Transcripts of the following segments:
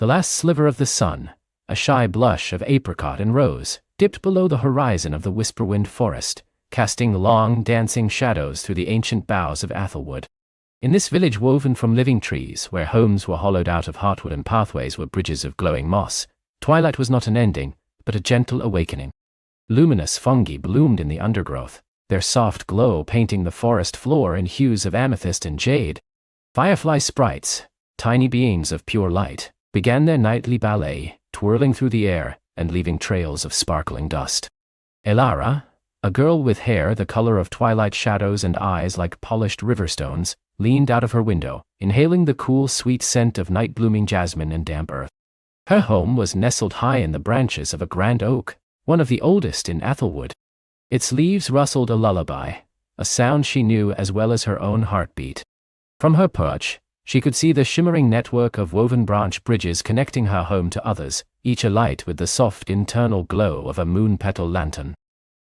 The last sliver of the sun, a shy blush of apricot and rose, dipped below the horizon of the Whisperwind forest, casting long, dancing shadows through the ancient boughs of Athelwood. In this village woven from living trees, where homes were hollowed out of heartwood and pathways were bridges of glowing moss, twilight was not an ending, but a gentle awakening. Luminous fungi bloomed in the undergrowth, their soft glow painting the forest floor in hues of amethyst and jade. Firefly sprites, tiny beings of pure light, began their nightly ballet, twirling through the air and leaving trails of sparkling dust. Elara, a girl with hair the color of twilight shadows and eyes like polished riverstones, leaned out of her window, inhaling the cool, sweet scent of night-blooming jasmine and damp earth. Her home was nestled high in the branches of a grand oak, one of the oldest in Athelwood. Its leaves rustled a lullaby, a sound she knew as well as her own heartbeat. From her perch, she could see the shimmering network of woven branch bridges connecting her home to others, each alight with the soft internal glow of a moon-petal lantern.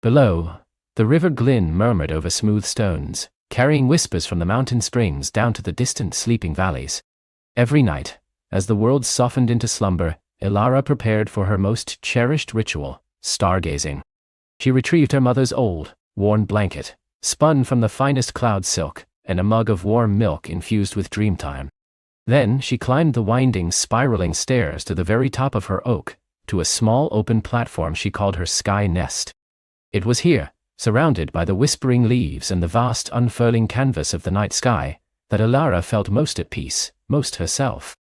Below, the river Glynn murmured over smooth stones, carrying whispers from the mountain streams down to the distant sleeping valleys. Every night, as the world softened into slumber, Elara prepared for her most cherished ritual, stargazing. She retrieved her mother's old, worn blanket, spun from the finest cloud silk, and a mug of warm milk infused with dreamtime. Then she climbed the winding, spiraling stairs to the very top of her oak, to a small open platform she called her sky nest. It was here, surrounded by the whispering leaves and the vast unfurling canvas of the night sky, that Elara felt most at peace, most herself.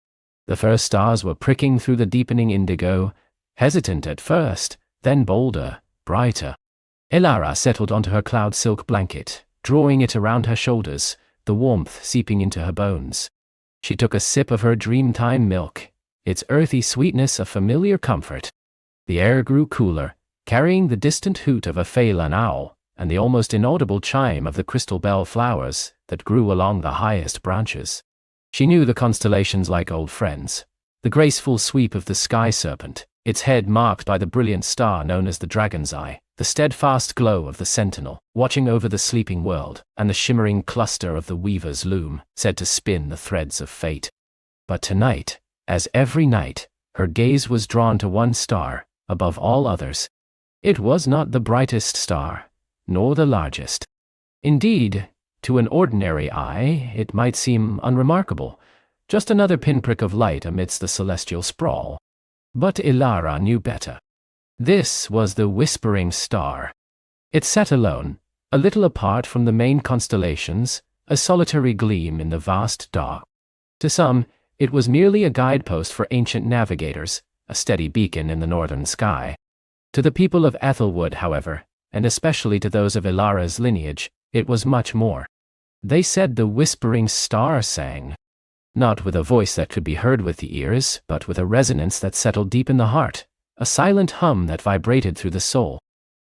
The first stars were pricking through the deepening indigo, hesitant at first, then bolder, brighter. Elara settled onto her cloud silk blanket, drawing it around her shoulders, the warmth seeping into her bones. She took a sip of her dreamtime milk, its earthy sweetness a familiar comfort. The air grew cooler, carrying the distant hoot of a Phelan owl, and the almost inaudible chime of the crystal bell flowers that grew along the highest branches. She knew the constellations like old friends. The graceful sweep of the sky serpent, its head marked by the brilliant star known as the Dragon's Eye, the steadfast glow of the sentinel, watching over the sleeping world, and the shimmering cluster of the weaver's loom, said to spin the threads of fate. But tonight, as every night, her gaze was drawn to one star, above all others. It was not the brightest star, nor the largest. Indeed, to an ordinary eye, it might seem unremarkable, just another pinprick of light amidst the celestial sprawl. But Elara knew better. This was the Whispering Star. It sat alone, a little apart from the main constellations, a solitary gleam in the vast dark. To some, it was merely a guidepost for ancient navigators, a steady beacon in the northern sky. To the people of Athelwood, however, and especially to those of Elara's lineage, it was much more. They said the Whispering Star sang. Not with a voice that could be heard with the ears, but with a resonance that settled deep in the heart, a silent hum that vibrated through the soul.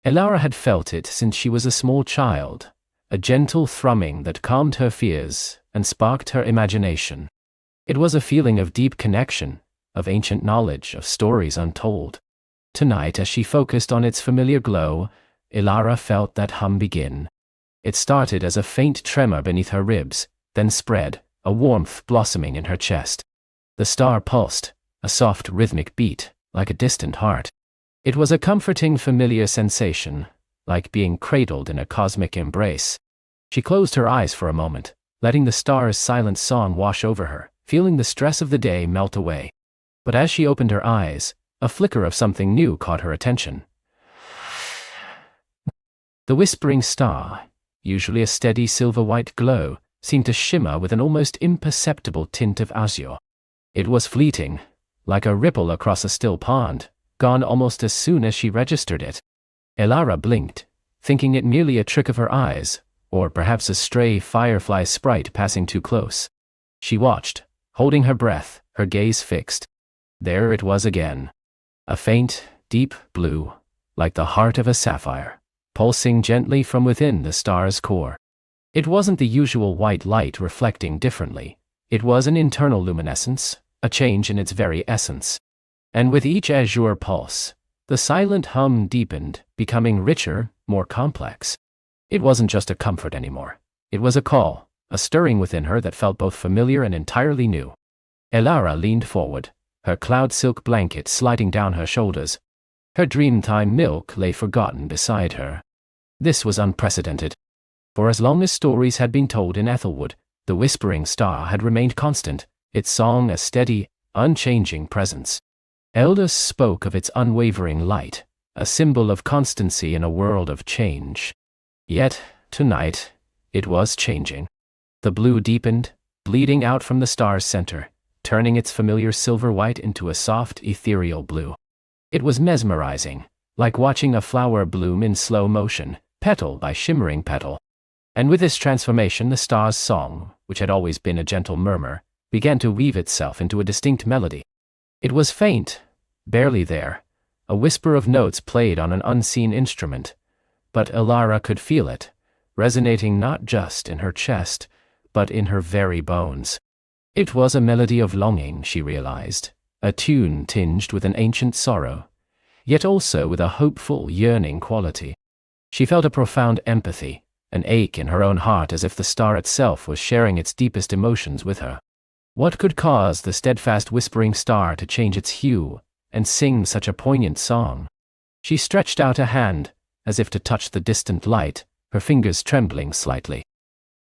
Elara had felt it since she was a small child, a gentle thrumming that calmed her fears and sparked her imagination. It was a feeling of deep connection, of ancient knowledge, of stories untold. Tonight, as she focused on its familiar glow, Elara felt that hum begin. It started as a faint tremor beneath her ribs, then spread, a warmth blossoming in her chest. The star pulsed, a soft rhythmic beat, like a distant heart. It was a comforting, familiar sensation, like being cradled in a cosmic embrace. She closed her eyes for a moment, letting the star's silent song wash over her, feeling the stress of the day melt away. But as she opened her eyes, a flicker of something new caught her attention. The Whispering Star, usually a steady silver-white glow, seemed to shimmer with an almost imperceptible tint of azure. It was fleeting, like a ripple across a still pond, gone almost as soon as she registered it. Elara blinked, thinking it merely a trick of her eyes, or perhaps a stray firefly sprite passing too close. She watched, holding her breath, her gaze fixed. There it was again. A faint, deep blue, like the heart of a sapphire, pulsing gently from within the star's core. It wasn't the usual white light reflecting differently. It was an internal luminescence, a change in its very essence. And with each azure pulse, the silent hum deepened, becoming richer, more complex. It wasn't just a comfort anymore. It was a call, a stirring within her that felt both familiar and entirely new. Elara leaned forward, her cloud silk blanket sliding down her shoulders. Her Dreamtime milk lay forgotten beside her. This was unprecedented. For as long as stories had been told in Ethelwood, the Whispering Star had remained constant, its song a steady, unchanging presence. Elders spoke of its unwavering light, a symbol of constancy in a world of change. Yet, tonight, it was changing. The blue deepened, bleeding out from the star's center, turning its familiar silver white into a soft, ethereal blue. It was mesmerizing, like watching a flower bloom in slow motion, petal by shimmering petal. And with this transformation, the star's song, which had always been a gentle murmur, began to weave itself into a distinct melody. It was faint, barely there, a whisper of notes played on an unseen instrument, but Elara could feel it, resonating not just in her chest, but in her very bones. It was a melody of longing, she realized, a tune tinged with an ancient sorrow, yet also with a hopeful, yearning quality. She felt a profound empathy, an ache in her own heart, as if the star itself was sharing its deepest emotions with her. What could cause the steadfast Whispering Star to change its hue and sing such a poignant song? She stretched out a hand, as if to touch the distant light, her fingers trembling slightly.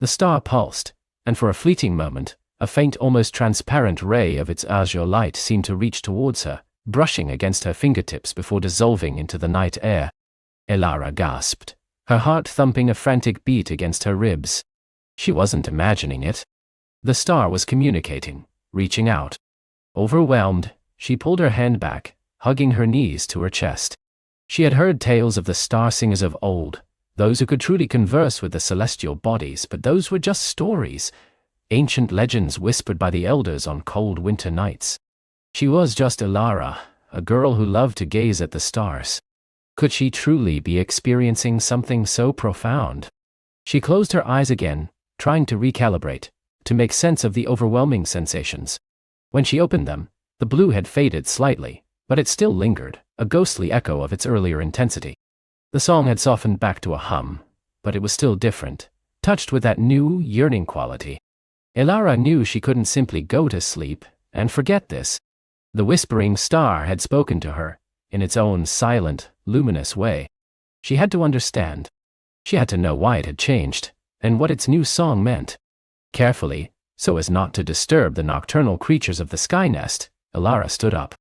The star pulsed, and for a fleeting moment, a faint, almost transparent ray of its azure light seemed to reach towards her, brushing against her fingertips before dissolving into the night air. Elara gasped, her heart thumping a frantic beat against her ribs. She wasn't imagining it. The star was communicating, reaching out. Overwhelmed, she pulled her hand back, hugging her knees to her chest. She had heard tales of the star singers of old, those who could truly converse with the celestial bodies, but those were just stories, ancient legends whispered by the elders on cold winter nights. She was just Elara, a girl who loved to gaze at the stars. Could she truly be experiencing something so profound? She closed her eyes again, trying to recalibrate, to make sense of the overwhelming sensations. When she opened them, the blue had faded slightly, but it still lingered, a ghostly echo of its earlier intensity. The song had softened back to a hum, but it was still different, touched with that new, yearning quality. Elara knew she couldn't simply go to sleep and forget this. The Whispering Star had spoken to her, in its own silent, luminous way. She had to understand. She had to know why it had changed, and what its new song meant. Carefully, so as not to disturb the nocturnal creatures of the sky nest, Elara stood up.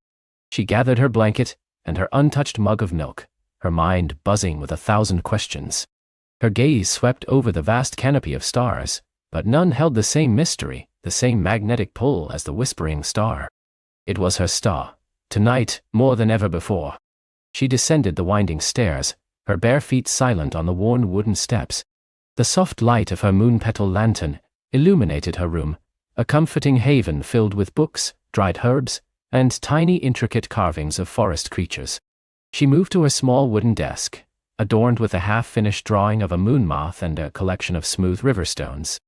She gathered her blanket and her untouched mug of milk, her mind buzzing with 1,000 questions. Her gaze swept over the vast canopy of stars, but none held the same mystery, the same magnetic pull as the Whispering Star. It was her star, tonight more than ever before. She descended the winding stairs, her bare feet silent on the worn wooden steps. The soft light of her moon-petal lantern illuminated her room, a comforting haven filled with books, dried herbs, and tiny intricate carvings of forest creatures. She moved to her small wooden desk, adorned with a half-finished drawing of a moon moth and a collection of smooth river stones.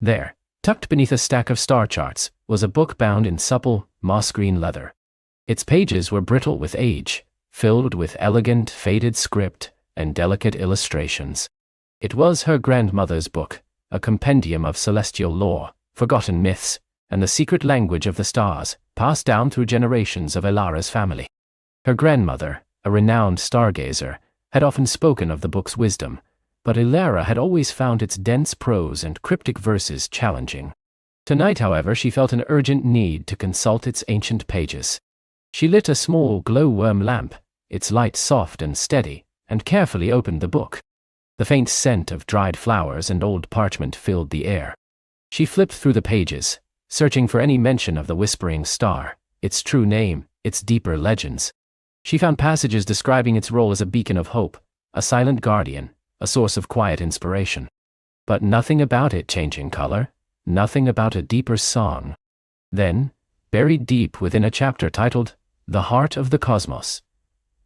There, tucked beneath a stack of star charts, was a book bound in supple, moss-green leather. Its pages were brittle with age, filled with elegant, faded script and delicate illustrations. It was her grandmother's book, a compendium of celestial lore, forgotten myths, and the secret language of the stars, passed down through generations of Elara's family. Her grandmother, a renowned stargazer, had often spoken of the book's wisdom, but Elara had always found its dense prose and cryptic verses challenging. Tonight, however, she felt an urgent need to consult its ancient pages. She lit a small glowworm lamp, its light soft and steady, and carefully opened the book. The faint scent of dried flowers and old parchment filled the air. She flipped through the pages, searching for any mention of the Whispering Star, its true name, its deeper legends. She found passages describing its role as a beacon of hope, a silent guardian, a source of quiet inspiration. But nothing about it changing color, nothing about a deeper song. Then, buried deep within a chapter titled, "The Heart of the Cosmos,"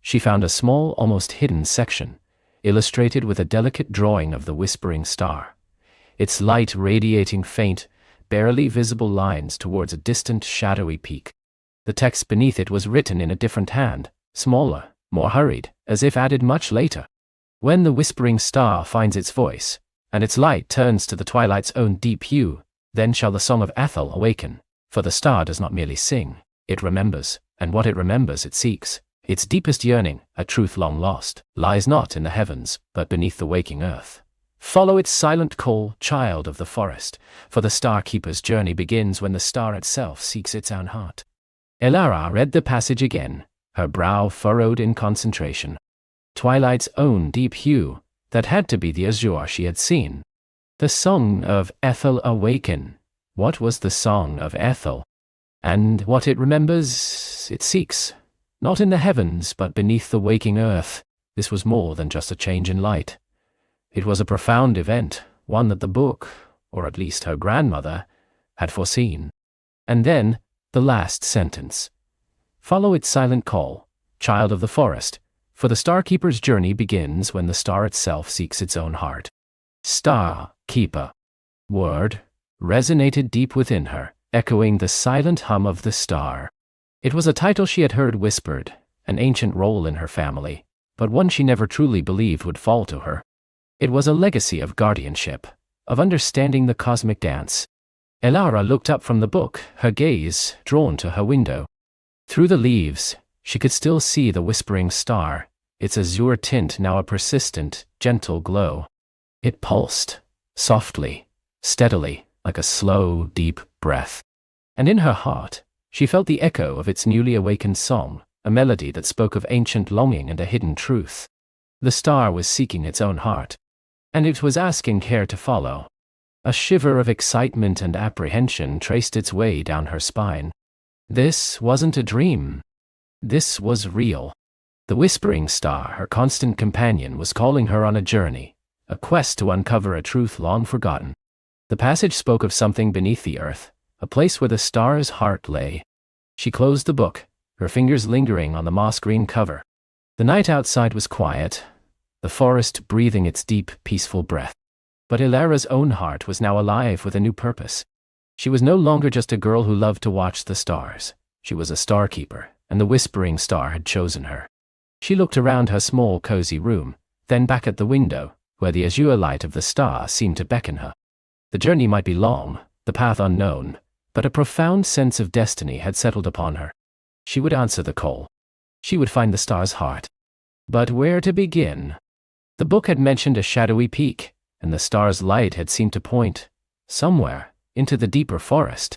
she found a small, almost hidden section, illustrated with a delicate drawing of the Whispering Star, its light radiating faint, barely visible lines towards a distant, shadowy peak. The text beneath it was written in a different hand, smaller, more hurried, as if added much later. When the Whispering Star finds its voice, and its light turns to the twilight's own deep hue, then shall the song of Athel awaken, for the star does not merely sing, It remembers, and what it remembers it seeks. Its deepest yearning, a truth long lost, lies not in the heavens, but beneath the waking earth. Follow its silent call, child of the forest, for the star-keeper's journey begins when the star itself seeks its own heart. Elara read the passage again, her brow furrowed in concentration. Twilight's own deep hue, that had to be the azure she had seen. The song of Ethel awaken. What was the song of Ethel? And what it remembers, it seeks. Not in the heavens, but beneath the waking earth. This was more than just a change in light. It was a profound event, one that the book, or at least her grandmother, had foreseen. And then, the last sentence. Follow its silent call, child of the forest, for the star-keeper's journey begins when the star itself seeks its own heart. Star-keeper. Word resonated deep within her, echoing the silent hum of the star. It was a title she had heard whispered, an ancient role in her family, but one she never truly believed would fall to her. It was a legacy of guardianship, of understanding the cosmic dance. Elara looked up from the book, her gaze drawn to her window. Through the leaves, she could still see the whispering star, its azure tint now a persistent, gentle glow. It pulsed, softly, steadily, like a slow, deep breath. And in her heart, she felt the echo of its newly awakened song, a melody that spoke of ancient longing and a hidden truth. The star was seeking its own heart, and it was asking care to follow. A shiver of excitement and apprehension traced its way down her spine. This wasn't a dream. This was real. The whispering star, her constant companion, was calling her on a journey, a quest to uncover a truth long forgotten. The passage spoke of something beneath the earth, a place where the star's heart lay. She closed the book, her fingers lingering on the moss-green cover. The night outside was quiet, the forest breathing its deep, peaceful breath. But Elara's own heart was now alive with a new purpose. She was no longer just a girl who loved to watch the stars. She was a star-keeper, and the whispering star had chosen her. She looked around her small, cozy room, then back at the window, where the azure light of the star seemed to beckon her. The journey might be long, the path unknown, but a profound sense of destiny had settled upon her. She would answer the call. She would find the star's heart. But where to begin? The book had mentioned a shadowy peak, and the star's light had seemed to point, somewhere, into the deeper forest.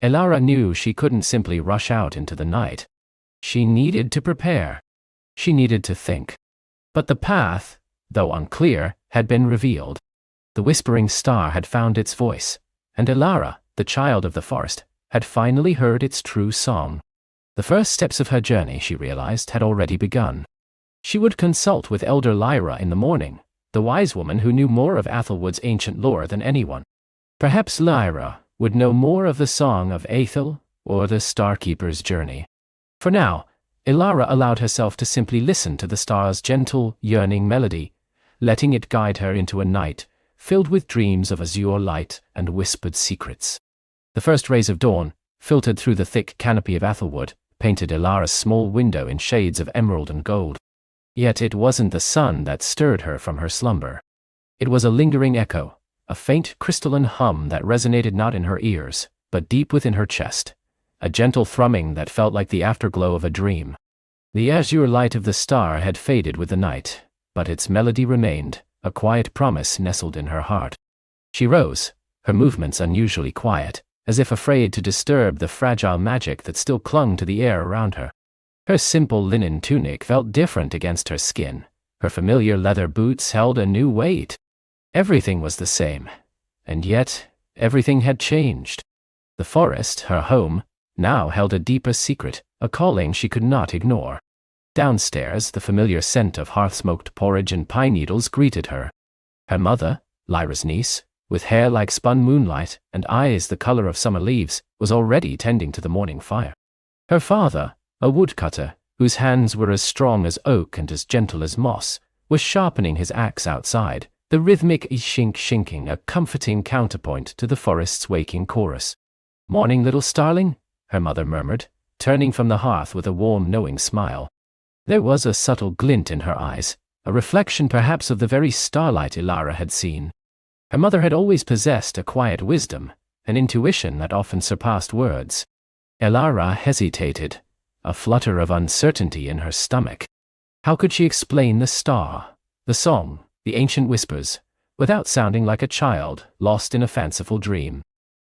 Elara knew she couldn't simply rush out into the night. She needed to prepare. She needed to think. But the path, though unclear, had been revealed. The whispering star had found its voice, and Elara, the child of the forest, had finally heard its true song. The first steps of her journey, she realized, had already begun. She would consult with Elder Lyra in the morning, the wise woman who knew more of Athelwood's ancient lore than anyone. Perhaps Lyra would know more of the song of Ethel or the Starkeeper's journey. For now, Elara allowed herself to simply listen to the star's gentle, yearning melody, letting it guide her into a night filled with dreams of azure light and whispered secrets. The first rays of dawn, filtered through the thick canopy of Athelwood, painted Elara's small window in shades of emerald and gold. Yet it wasn't the sun that stirred her from her slumber. It was a lingering echo, a faint crystalline hum that resonated not in her ears, but deep within her chest, a gentle thrumming that felt like the afterglow of a dream. The azure light of the star had faded with the night, but its melody remained, a quiet promise nestled in her heart. She rose, her movements unusually quiet, as if afraid to disturb the fragile magic that still clung to the air around her. Her simple linen tunic felt different against her skin. Her familiar leather boots held a new weight. Everything was the same, and yet everything had changed. The forest, her home, now held a deeper secret, a calling she could not ignore. Downstairs, the familiar scent of hearth-smoked porridge and pine needles greeted her. Her mother, Lyra's niece, with hair like spun moonlight and eyes the color of summer leaves, was already tending to the morning fire. Her father, a woodcutter, whose hands were as strong as oak and as gentle as moss, was sharpening his axe outside, the rhythmic shink-shinking a comforting counterpoint to the forest's waking chorus. "Morning, little starling," her mother murmured, turning from the hearth with a warm, knowing smile. There was a subtle glint in her eyes, a reflection perhaps of the very starlight Elara had seen. Her mother had always possessed a quiet wisdom, an intuition that often surpassed words. Elara hesitated, a flutter of uncertainty in her stomach. How could she explain the star, the song, the ancient whispers, without sounding like a child lost in a fanciful dream?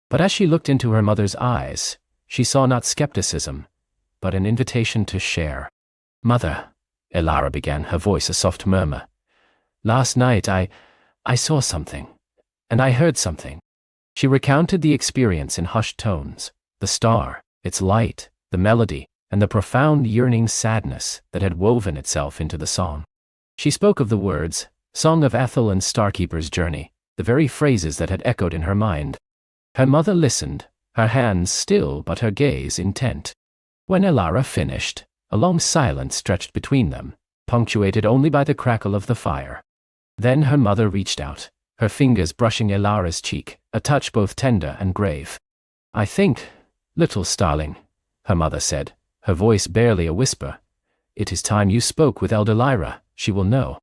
But as she looked into her mother's eyes, she saw not skepticism, but an invitation to share. "Mother," Elara began, her voice a soft murmur. "Last night I saw something, and I heard something." She recounted the experience in hushed tones, the star, its light, the melody, and the profound yearning sadness that had woven itself into the song. She spoke of the words, "Song of Ethel and Starkeeper's Journey," the very phrases that had echoed in her mind. Her mother listened, her hands still but her gaze intent. When Elara finished, a long silence stretched between them, punctuated only by the crackle of the fire. Then her mother reached out, her fingers brushing Elara's cheek, a touch both tender and grave. "I think, little starling," her mother said, her voice barely a whisper, "it is time you spoke with Elder Lyra, she will know."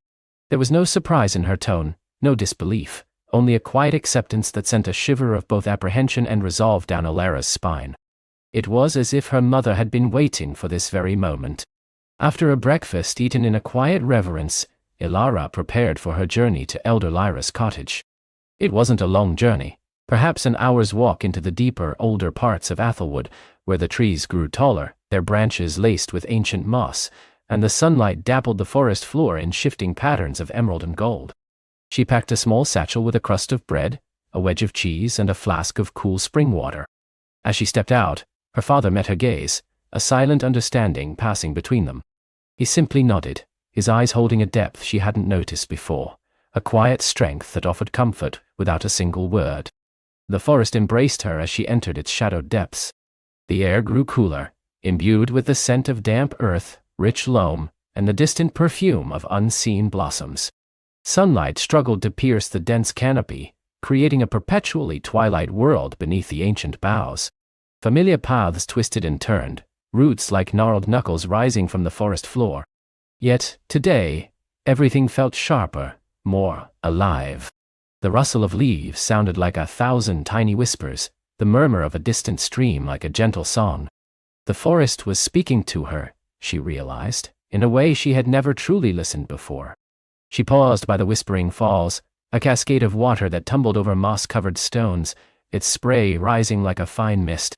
There was no surprise in her tone, no disbelief, only a quiet acceptance that sent a shiver of both apprehension and resolve down Elara's spine. It was as if her mother had been waiting for this very moment. After a breakfast eaten in a quiet reverence, Elara prepared for her journey to Elder Lyra's cottage. It wasn't a long journey, perhaps an hour's walk into the deeper, older parts of Athelwood, where the trees grew taller, their branches laced with ancient moss, and the sunlight dappled the forest floor in shifting patterns of emerald and gold. She packed a small satchel with a crust of bread, a wedge of cheese, and a flask of cool spring water. As she stepped out, her father met her gaze, a silent understanding passing between them. He simply nodded, his eyes holding a depth she hadn't noticed before, a quiet strength that offered comfort without a single word. The forest embraced her as she entered its shadowed depths. The air grew cooler, imbued with the scent of damp earth, rich loam, and the distant perfume of unseen blossoms. Sunlight struggled to pierce the dense canopy, creating a perpetually twilight world beneath the ancient boughs. Familiar paths twisted and turned, roots like gnarled knuckles rising from the forest floor. Yet, today, everything felt sharper, more alive. The rustle of leaves sounded like 1,000 tiny whispers, the murmur of a distant stream like a gentle song. The forest was speaking to her, she realized, in a way she had never truly listened before. She paused by the whispering falls, a cascade of water that tumbled over moss-covered stones, its spray rising like a fine mist.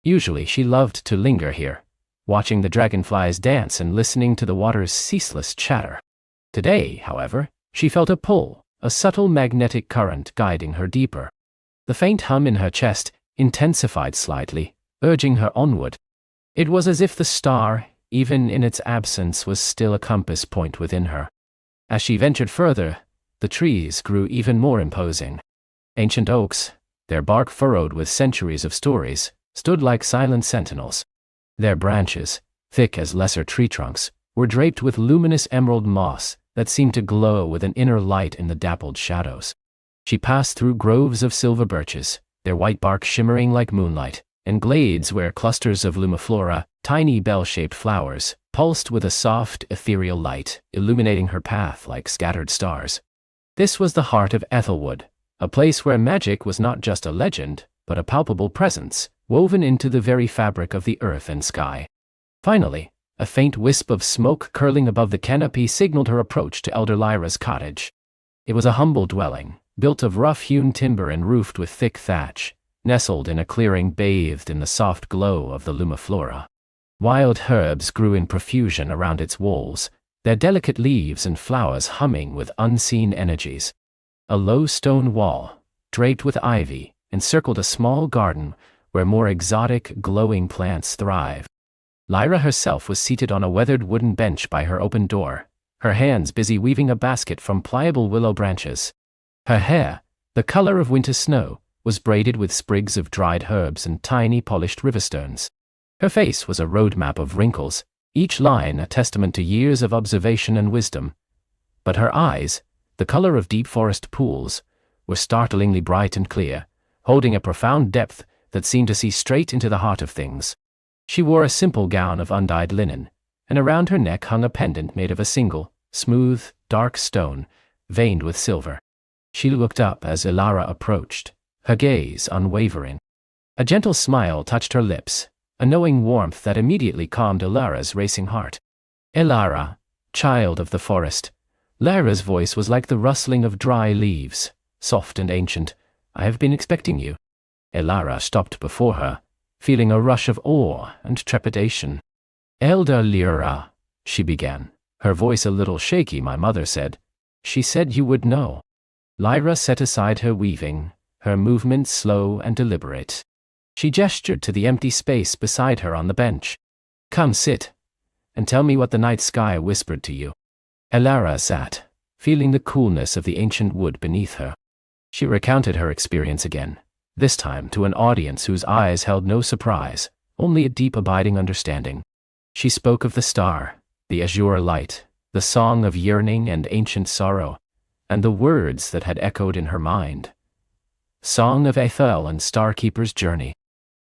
Usually she loved to linger here, watching the dragonflies dance and listening to the water's ceaseless chatter. Today, however, she felt a pull, a subtle magnetic current guiding her deeper. The faint hum in her chest intensified slightly, urging her onward. It was as if the star, even in its absence, was still a compass point within her. As she ventured further, the trees grew even more imposing. Ancient oaks, their bark furrowed with centuries of stories, stood like silent sentinels. Their branches, thick as lesser tree trunks, were draped with luminous emerald moss that seemed to glow with an inner light in the dappled shadows. She passed through groves of silver birches, their white bark shimmering like moonlight, and glades where clusters of lumiflora, tiny bell-shaped flowers, pulsed with a soft, ethereal light, illuminating her path like scattered stars. This was the heart of Ethelwood, a place where magic was not just a legend, but a palpable presence, woven into the very fabric of the earth and sky. Finally, a faint wisp of smoke curling above the canopy signaled her approach to Elder Lyra's cottage. It was a humble dwelling, built of rough-hewn timber and roofed with thick thatch, nestled in a clearing bathed in the soft glow of the lumiflora. Wild herbs grew in profusion around its walls, their delicate leaves and flowers humming with unseen energies. A low stone wall, draped with ivy, encircled a small garden where more exotic, glowing plants thrive. Lyra herself was seated on a weathered wooden bench by her open door, her hands busy weaving a basket from pliable willow branches. Her hair, the color of winter snow, was braided with sprigs of dried herbs and tiny polished riverstones. Her face was a roadmap of wrinkles, each line a testament to years of observation and wisdom. But her eyes, the color of deep forest pools, were startlingly bright and clear, holding a profound depth that seemed to see straight into the heart of things. She wore a simple gown of undyed linen, and around her neck hung a pendant made of a single, smooth, dark stone, veined with silver. She looked up as Elara approached, her gaze unwavering. A gentle smile touched her lips, a knowing warmth that immediately calmed Elara's racing heart. Elara, child of the forest. Lara's voice was like the rustling of dry leaves, soft and ancient. I have been expecting you. Elara stopped before her, feeling a rush of awe and trepidation. Elder Lyra, she began, her voice a little shaky. My mother said. She said you would know. Lyra set aside her weaving, her movements slow and deliberate. She gestured to the empty space beside her on the bench. Come sit, and tell me what the night sky whispered to you. Elara sat, feeling the coolness of the ancient wood beneath her. She recounted her experience again, this time to an audience whose eyes held no surprise, only a deep abiding understanding. She spoke of the star, the azure light, the song of yearning and ancient sorrow, and the words that had echoed in her mind. Song of Ethel and Starkeeper's journey.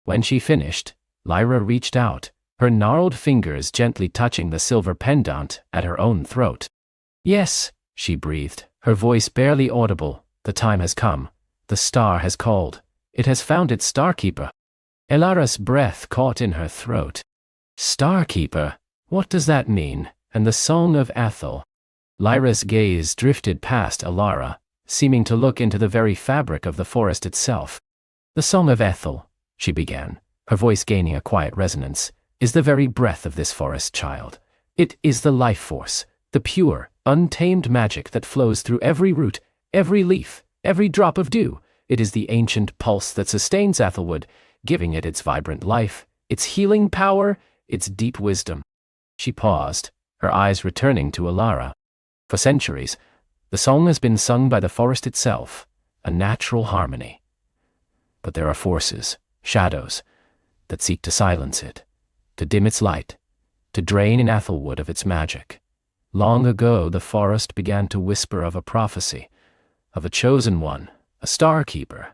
When she finished, Lyra reached out, her gnarled fingers gently touching the silver pendant at her own throat. Yes, she breathed, her voice barely audible. The time has come. The star has called. It has found its Starkeeper. Elara's breath caught in her throat. Starkeeper? What does that mean? And the song of Ethel? Lyra's gaze drifted past Elara, seeming to look into the very fabric of the forest itself. The song of Ethel, she began, her voice gaining a quiet resonance, is the very breath of this forest, child. It is the life force, the pure, untamed magic that flows through every root, every leaf, every drop of dew. It is the ancient pulse that sustains Ethelwood, giving it its vibrant life, its healing power, its deep wisdom. She paused, her eyes returning to Elara. For centuries, the song has been sung by the forest itself, a natural harmony. But there are forces, shadows, that seek to silence it, to dim its light, to drain in Ethelwood of its magic. Long ago the forest began to whisper of a prophecy, of a chosen one, a Starkeeper,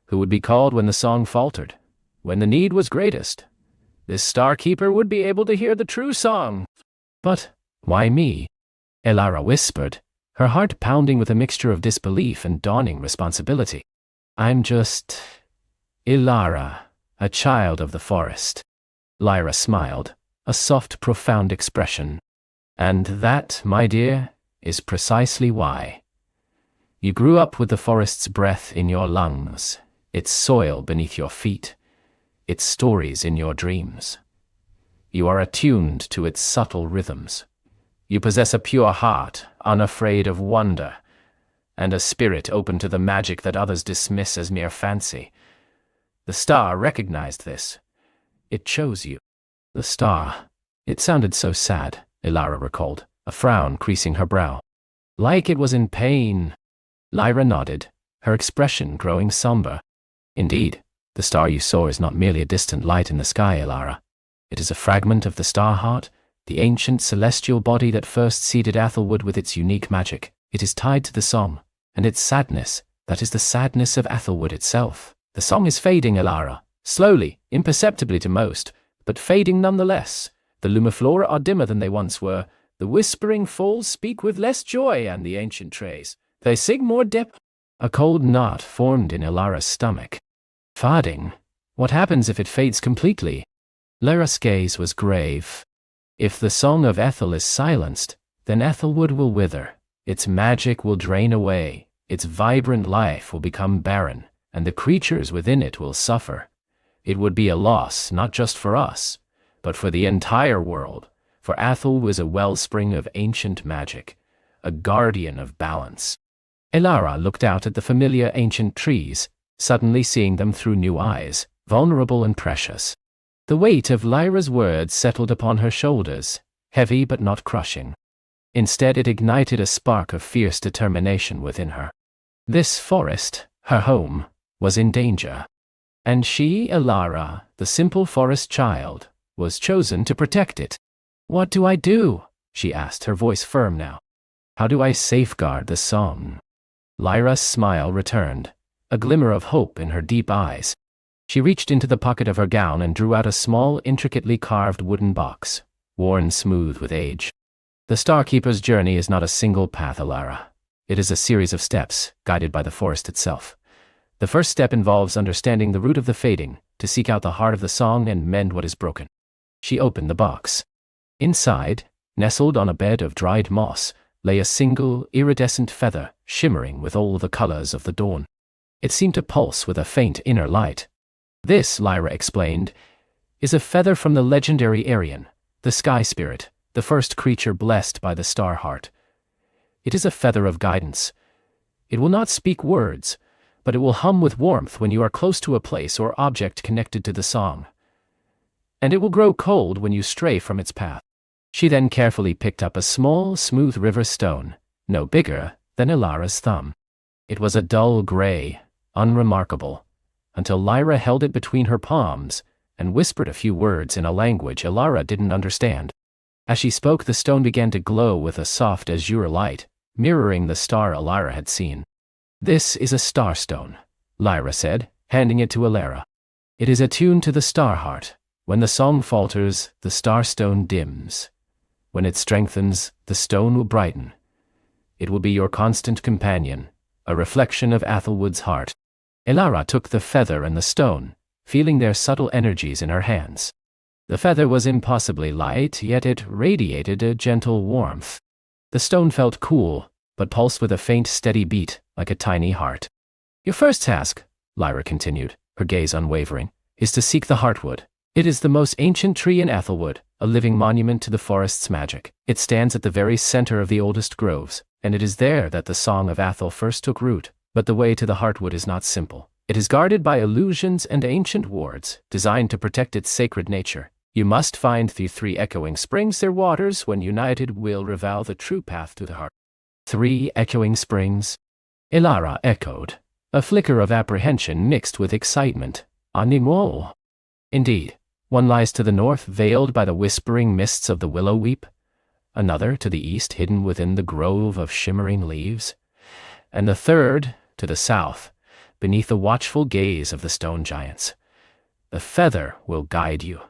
who would be called when the song faltered, when the need was greatest. This Starkeeper would be able to hear the true song. But why me? Elara whispered, her heart pounding with a mixture of disbelief and dawning responsibility. I'm just Elara, a child of the forest. Lyra smiled, a soft, profound expression. And that, my dear, is precisely why. You grew up with the forest's breath in your lungs, its soil beneath your feet, its stories in your dreams. You are attuned to its subtle rhythms. You possess a pure heart, unafraid of wonder, and a spirit open to the magic that others dismiss as mere fancy. The star recognized this. It chose you. The star. It sounded so sad, Elara recalled, a frown creasing her brow. Like it was in pain. Lyra nodded, her expression growing somber. Indeed, the star you saw is not merely a distant light in the sky, Elara. It is a fragment of the star heart, the ancient celestial body that first seeded Ethelwood with its unique magic. It is tied to the song, and its sadness, that is the sadness of Ethelwood itself. The song is fading, Elara, slowly, imperceptibly to most, but fading nonetheless. The lumiflora are dimmer than they once were, the whispering falls speak with less joy, and the ancient trees, they sing more depth. A cold knot formed in Elara's stomach. Fading? What happens if it fades completely? Lyra's gaze was grave. If the song of Ethel is silenced, then Ethelwood will wither, its magic will drain away, its vibrant life will become barren, and the creatures within it will suffer. It would be a loss not just for us, but for the entire world, for Ethel was a wellspring of ancient magic, a guardian of balance. Elara looked out at the familiar ancient trees, suddenly seeing them through new eyes, vulnerable and precious. The weight of Lyra's words settled upon her shoulders, heavy but not crushing. Instead, it ignited a spark of fierce determination within her. This forest, her home, was in danger. And she, Elara, the simple forest child, was chosen to protect it. What do I do? She asked, her voice firm now. How do I safeguard the song? Lyra's smile returned, a glimmer of hope in her deep eyes. She reached into the pocket of her gown and drew out a small, intricately carved wooden box, worn smooth with age. The Starkeeper's journey is not a single path, Elara. It is a series of steps, guided by the forest itself. The first step involves understanding the root of the fading, to seek out the heart of the song and mend what is broken. She opened the box. Inside, nestled on a bed of dried moss, lay a single, iridescent feather, shimmering with all the colors of the dawn. It seemed to pulse with a faint inner light. This, Lyra explained, is a feather from the legendary Aryan, the sky spirit, the first creature blessed by the star heart. It is a feather of guidance. It will not speak words, but it will hum with warmth when you are close to a place or object connected to the song. And it will grow cold when you stray from its path. She then carefully picked up a small, smooth river stone, no bigger than Ilara's thumb. It was a dull gray, unremarkable, until Lyra held it between her palms and whispered a few words in a language Ilara didn't understand. As she spoke, the stone began to glow with a soft azure light, mirroring the star Ilara had seen. "This is a starstone," Lyra said, handing it to Ilara. "It is attuned to the star heart. When the song falters, the starstone dims. When it strengthens, the stone will brighten. It will be your constant companion, a reflection of Athelwood's heart." Ilara took the feather and the stone, feeling their subtle energies in her hands. The feather was impossibly light, yet it radiated a gentle warmth. The stone felt cool, but pulsed with a faint, steady beat, like a tiny heart. "Your first task," Lyra continued, her gaze unwavering, "is to seek the heartwood. It is the most ancient tree in Athelwood, a living monument to the forest's magic. It stands at the very center of the oldest groves, and it is there that the Song of Athel first took root. But the way to the heartwood is not simple. It is guarded by illusions and ancient wards, designed to protect its sacred nature. You must find the 3 echoing springs. Their waters, when united, will reveal the true path to the heart." 3 echoing springs? Ilara echoed, a flicker of apprehension mixed with excitement. "Animal." "Indeed. One lies to the north, veiled by the whispering mists of the willow weep. Another to the east, hidden within the grove of shimmering leaves. And the third, to the south, beneath the watchful gaze of the stone giants. The feather will guide you.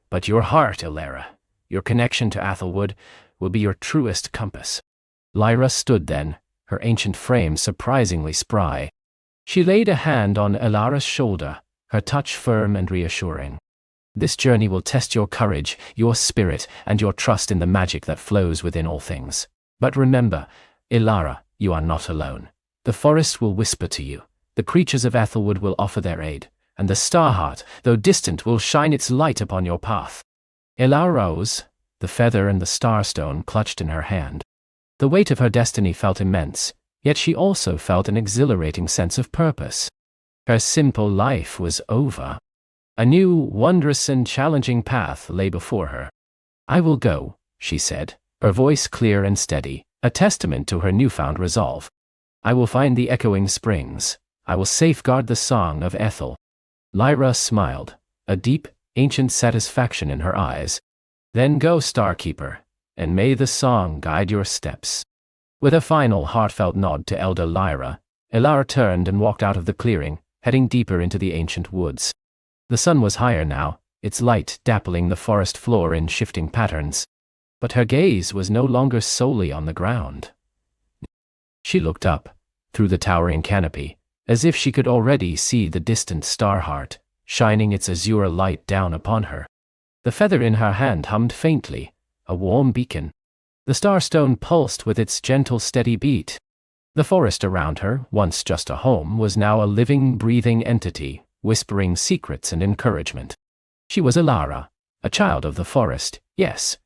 But your heart, Ilara, your connection to Athelwood, will be your truest compass." Lyra stood then, her ancient frame surprisingly spry. She laid a hand on Ilara's shoulder, her touch firm and reassuring. "This journey will test your courage, your spirit, and your trust in the magic that flows within all things. But remember, Ilara, you are not alone. The forest will whisper to you. The creatures of Athelwood will offer their aid, and the Starheart, though distant, will shine its light upon your path." Ilara rose, the feather and the starstone clutched in her hand. The weight of her destiny felt immense, yet she also felt an exhilarating sense of purpose. Her simple life was over. A new, wondrous and challenging path lay before her. "I will go," she said, her voice clear and steady, a testament to her newfound resolve. "I will find the echoing springs. I will safeguard the Song of Ethel." Lyra smiled, a deep, ancient satisfaction in her eyes. "Then go, Starkeeper, and may the song guide your steps." With a final heartfelt nod to Elder Lyra, Ilara turned and walked out of the clearing, heading deeper into the ancient woods. The sun was higher now, its light dappling the forest floor in shifting patterns. But her gaze was no longer solely on the ground. She looked up, through the towering canopy, as if she could already see the distant Starheart, shining its azure light down upon her. The feather in her hand hummed faintly, a warm beacon. The starstone pulsed with its gentle, steady beat. The forest around her, once just a home, was now a living, breathing entity, whispering secrets and encouragement. She was Ilara, a child of the forest, yes,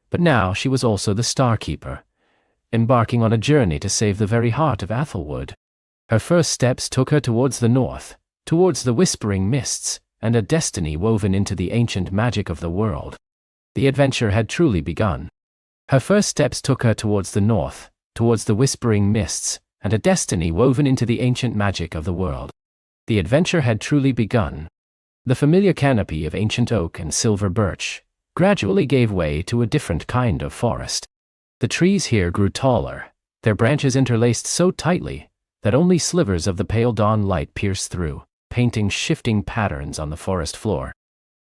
but now she was also the Starkeeper, embarking on a journey to save the very heart of Athelwood. Her first steps took her towards the north, towards the whispering mists, and a destiny woven into the ancient magic of the world. The adventure had truly begun. Her first steps took her towards the north, towards the whispering mists, and a destiny woven into the ancient magic of the world. The adventure had truly begun. The familiar canopy of ancient oak and silver birch gradually gave way to a different kind of forest. The trees here grew taller, their branches interlaced so tightly that only slivers of the pale dawn light pierced through, painting shifting patterns on the forest floor.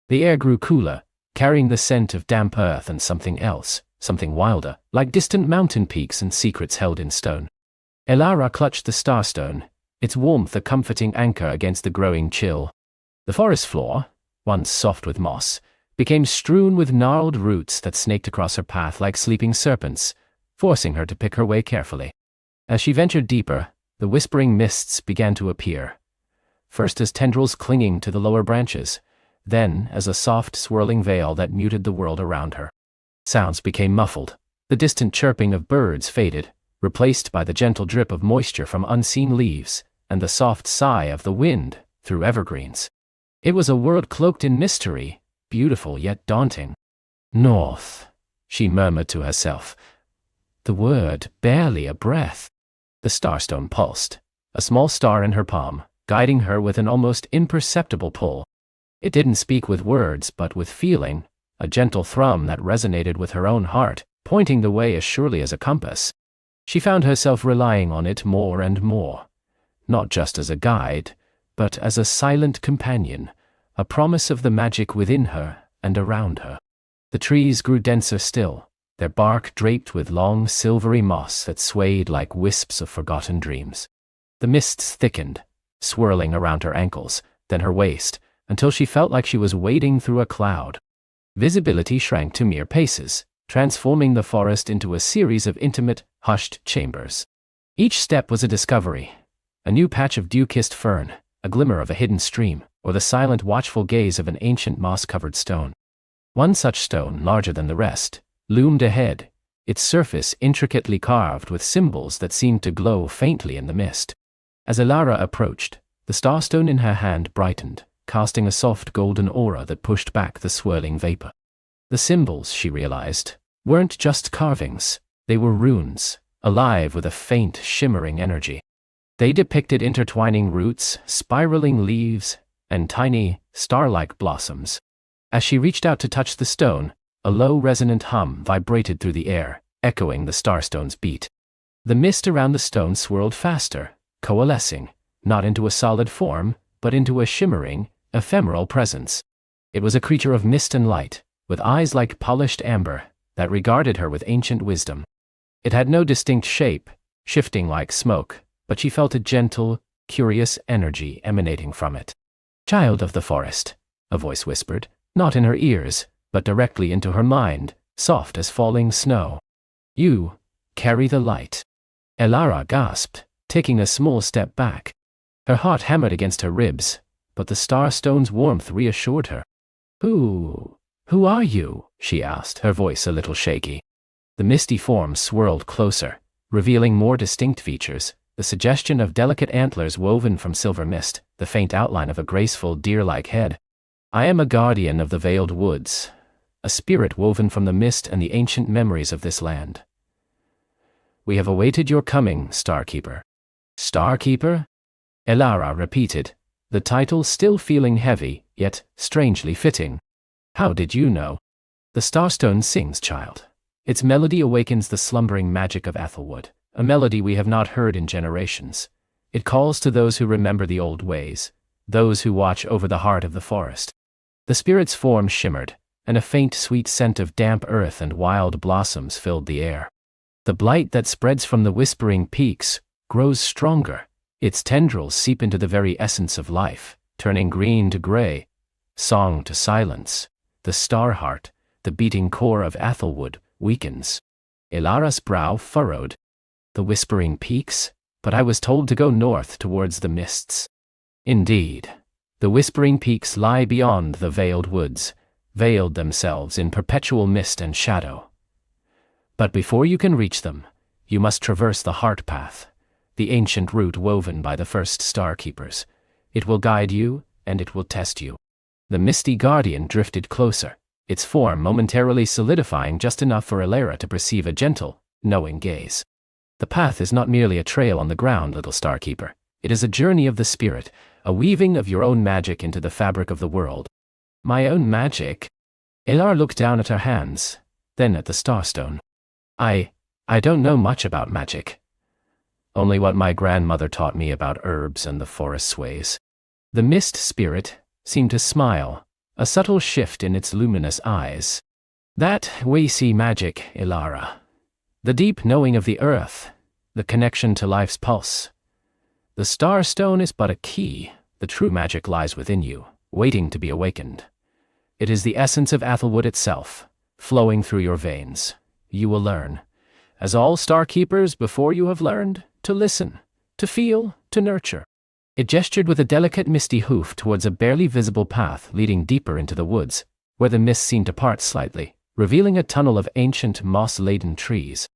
The air grew cooler, carrying the scent of damp earth and something else, something wilder, like distant mountain peaks and secrets held in stone. Ilara clutched the starstone, its warmth a comforting anchor against the growing chill. The forest floor, once soft with moss, became strewn with gnarled roots that snaked across her path like sleeping serpents, forcing her to pick her way carefully. As she ventured deeper, the whispering mists began to appear, first as tendrils clinging to the lower branches, then as a soft swirling veil that muted the world around her. Sounds became muffled. The distant chirping of birds faded, replaced by the gentle drip of moisture from unseen leaves and the soft sigh of the wind through evergreens. It was a world cloaked in mystery, beautiful yet daunting. North, she murmured to herself, the word barely a breath. The starstone pulsed, a small star in her palm, guiding her with an almost imperceptible pull. It didn't speak with words but with feeling, a gentle thrum that resonated with her own heart, pointing the way as surely as a compass. She found herself relying on it more and more, not just as a guide, but as a silent companion, a promise of the magic within her and around her. The trees grew denser still, their bark draped with long silvery moss that swayed like wisps of forgotten dreams. The mists thickened, swirling around her ankles, then her waist, until she felt like she was wading through a cloud. Visibility shrank to mere paces, transforming the forest into a series of intimate, hushed chambers. Each step was a discovery, a new patch of dew-kissed fern, a glimmer of a hidden stream, or the silent, watchful gaze of an ancient moss-covered stone. One such stone, larger than the rest, loomed ahead, its surface intricately carved with symbols that seemed to glow faintly in the mist. As Elara approached, the starstone in her hand brightened, casting a soft golden aura that pushed back the swirling vapor. The symbols, she realized, weren't just carvings, they were runes, alive with a faint, shimmering energy. They depicted intertwining roots, spiraling leaves, and tiny, star-like blossoms. As she reached out to touch the stone, a low, resonant hum vibrated through the air, echoing the starstone's beat. The mist around the stone swirled faster, coalescing, not into a solid form, but into a shimmering, ephemeral presence. It was a creature of mist and light, with eyes like polished amber, that regarded her with ancient wisdom. It had no distinct shape, shifting like smoke, but she felt a gentle, curious energy emanating from it. "Child of the forest," a voice whispered, not in her ears, but directly into her mind, soft as falling snow. "You carry the light." Elara gasped, taking a small step back. Her heart hammered against her ribs, but the starstone's warmth reassured her. Who are you?" she asked, her voice a little shaky. The misty form swirled closer, revealing more distinct features, the suggestion of delicate antlers woven from silver mist, the faint outline of a graceful deer-like head. "I am a guardian of the veiled woods, a spirit woven from the mist and the ancient memories of this land. We have awaited your coming, Starkeeper." "Starkeeper?" Elara repeated, the title still feeling heavy, yet strangely fitting. "How did you know?" "The starstone sings, child. Its melody awakens the slumbering magic of Athelwood, a melody we have not heard in generations. It calls to those who remember the old ways, those who watch over the heart of the forest." The spirit's form shimmered, and a faint sweet scent of damp earth and wild blossoms filled the air. "The blight that spreads from the whispering peaks grows stronger. Its tendrils seep into the very essence of life, turning green to gray, song to silence. The star heart, the beating core of Athelwood, weakens." Elara's brow furrowed. "The whispering peaks? But I was told to go north towards the mists." "Indeed. The whispering peaks lie beyond the veiled woods, veiled themselves in perpetual mist and shadow. But before you can reach them, you must traverse the heart path, the ancient route woven by the first Starkeepers. It will guide you, and it will test you." The misty guardian drifted closer, its form momentarily solidifying just enough for Elara to perceive a gentle, knowing gaze. "The path is not merely a trail on the ground, little Starkeeper. It is a journey of the spirit, a weaving of your own magic into the fabric of the world." "My own magic?" Elara looked down at her hands, then at the starstone. I don't know much about magic. Only what my grandmother taught me about herbs and the forest's ways." The mist spirit seemed to smile, a subtle shift in its luminous eyes. "That we see magic, Elara. The deep knowing of the earth, the connection to life's pulse. The starstone is but a key, the true magic lies within you, waiting to be awakened. It is the essence of Athelwood itself, flowing through your veins. You will learn, as all star keepers before you have learned, to listen, to feel, to nurture. It gestured with a delicate misty hoof towards a barely visible path leading deeper into the woods, where the mist seemed to part slightly, revealing a tunnel of ancient moss-laden trees.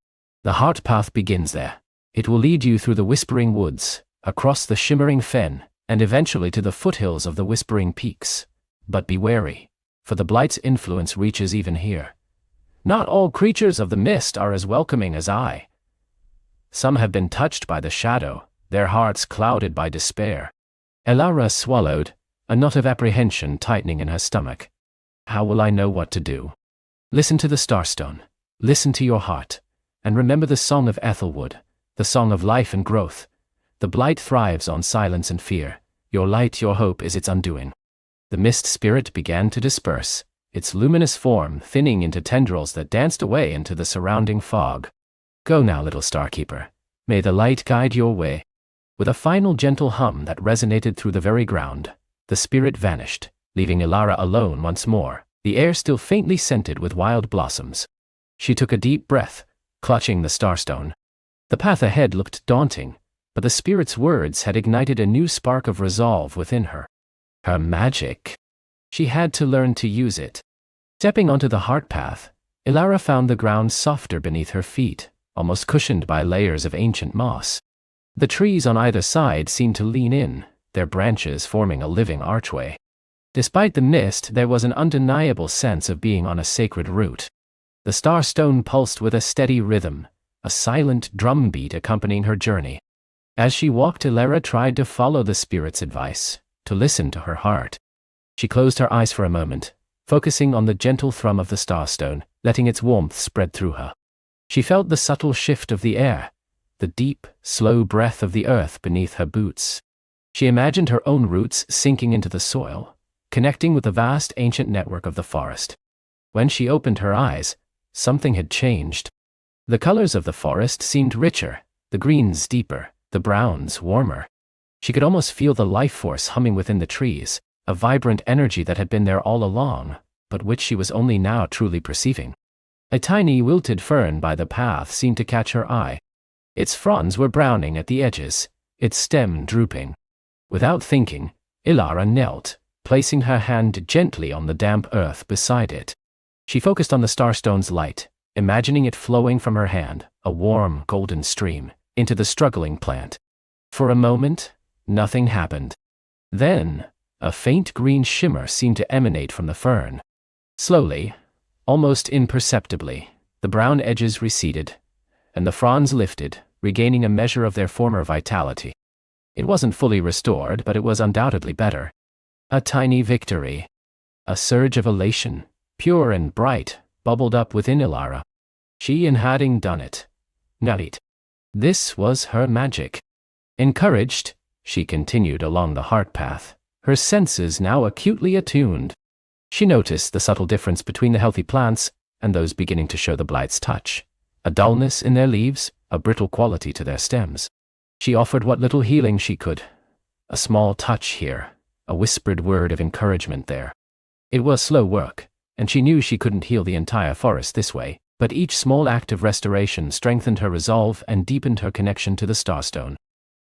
The heart path begins there. It will lead you through the whispering woods, across the shimmering fen, and eventually to the foothills of the whispering peaks. But be wary, for the blight's influence reaches even here. Not all creatures of the mist are as welcoming as I. Some have been touched by the shadow, their hearts clouded by despair. Elara swallowed, a knot of apprehension tightening in her stomach. How will I know what to do? Listen to the Starstone. Listen to your heart. And remember the song of Ethelwood, the song of life and growth. The blight thrives on silence and fear. Your light, your hope is its undoing. The mist spirit began to disperse, its luminous form thinning into tendrils that danced away into the surrounding fog. Go now, little Starkeeper. May the light guide your way. With a final gentle hum that resonated through the very ground, the spirit vanished, leaving Elara alone once more, the air still faintly scented with wild blossoms. She took a deep breath, clutching the Starstone. The path ahead looked daunting, but the spirit's words had ignited a new spark of resolve within her. Her magic. She had to learn to use it. Stepping onto the heart path, Elara found the ground softer beneath her feet, almost cushioned by layers of ancient moss. The trees on either side seemed to lean in, their branches forming a living archway. Despite the mist, there was an undeniable sense of being on a sacred route. The Starstone pulsed with a steady rhythm, a silent drumbeat accompanying her journey. As she walked, Elara tried to follow the spirit's advice, to listen to her heart. She closed her eyes for a moment, focusing on the gentle thrum of the Starstone, letting its warmth spread through her. She felt the subtle shift of the air, the deep, slow breath of the earth beneath her boots. She imagined her own roots sinking into the soil, connecting with the vast ancient network of the forest. When she opened her eyes, something had changed. The colors of the forest seemed richer, the greens deeper, the browns warmer. She could almost feel the life force humming within the trees, a vibrant energy that had been there all along, but which she was only now truly perceiving. A tiny wilted fern by the path seemed to catch her eye. Its fronds were browning at the edges, its stem drooping. Without thinking, Elara knelt, placing her hand gently on the damp earth beside it. She focused on the Starstone's light, imagining it flowing from her hand, a warm, golden stream, into the struggling plant. For a moment, nothing happened. Then, a faint green shimmer seemed to emanate from the fern. Slowly, almost imperceptibly, the brown edges receded, and the fronds lifted, regaining a measure of their former vitality. It wasn't fully restored, but it was undoubtedly better. A tiny victory. A surge of elation, pure and bright, bubbled up within Elara. She having done it. Nait. This was her magic. Encouraged, she continued along the heart path, her senses now acutely attuned. She noticed the subtle difference between the healthy plants and those beginning to show the blight's touch. A dullness in their leaves, a brittle quality to their stems. She offered what little healing she could. A small touch here, a whispered word of encouragement there. It was slow work, and she knew she couldn't heal the entire forest this way, but each small act of restoration strengthened her resolve and deepened her connection to the Starstone.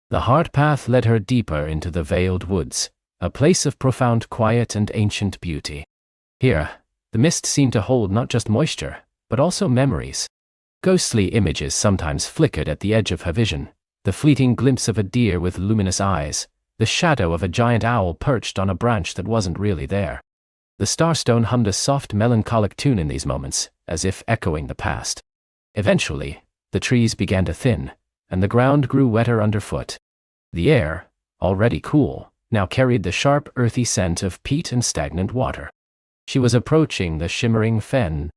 The heart path led her deeper into the veiled woods, a place of profound quiet and ancient beauty. Here, the mist seemed to hold not just moisture, but also memories. Ghostly images sometimes flickered at the edge of her vision, the fleeting glimpse of a deer with luminous eyes, the shadow of a giant owl perched on a branch that wasn't really there. The Starstone hummed a soft melancholic tune in these moments, as if echoing the past. Eventually, the trees began to thin, and the ground grew wetter underfoot. The air, already cool, now carried the sharp earthy scent of peat and stagnant water. She was approaching the shimmering fen.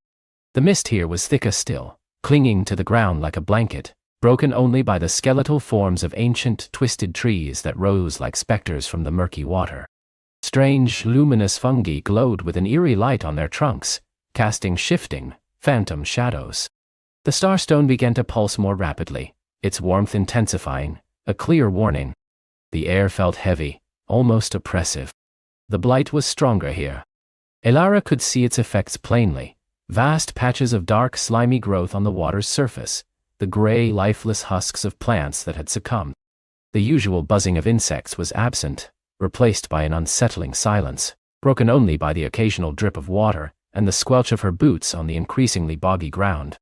The mist here was thicker still, clinging to the ground like a blanket, broken only by the skeletal forms of ancient, twisted trees that rose like specters from the murky water. Strange, luminous fungi glowed with an eerie light on their trunks, casting shifting, phantom shadows. The Starstone began to pulse more rapidly, its warmth intensifying, a clear warning. The air felt heavy, almost oppressive. The blight was stronger here. Elara could see its effects plainly. Vast patches of dark, slimy growth on the water's surface, the gray, lifeless husks of plants that had succumbed. The usual buzzing of insects was absent, replaced by an unsettling silence, broken only by the occasional drip of water and the squelch of her boots on the increasingly boggy ground.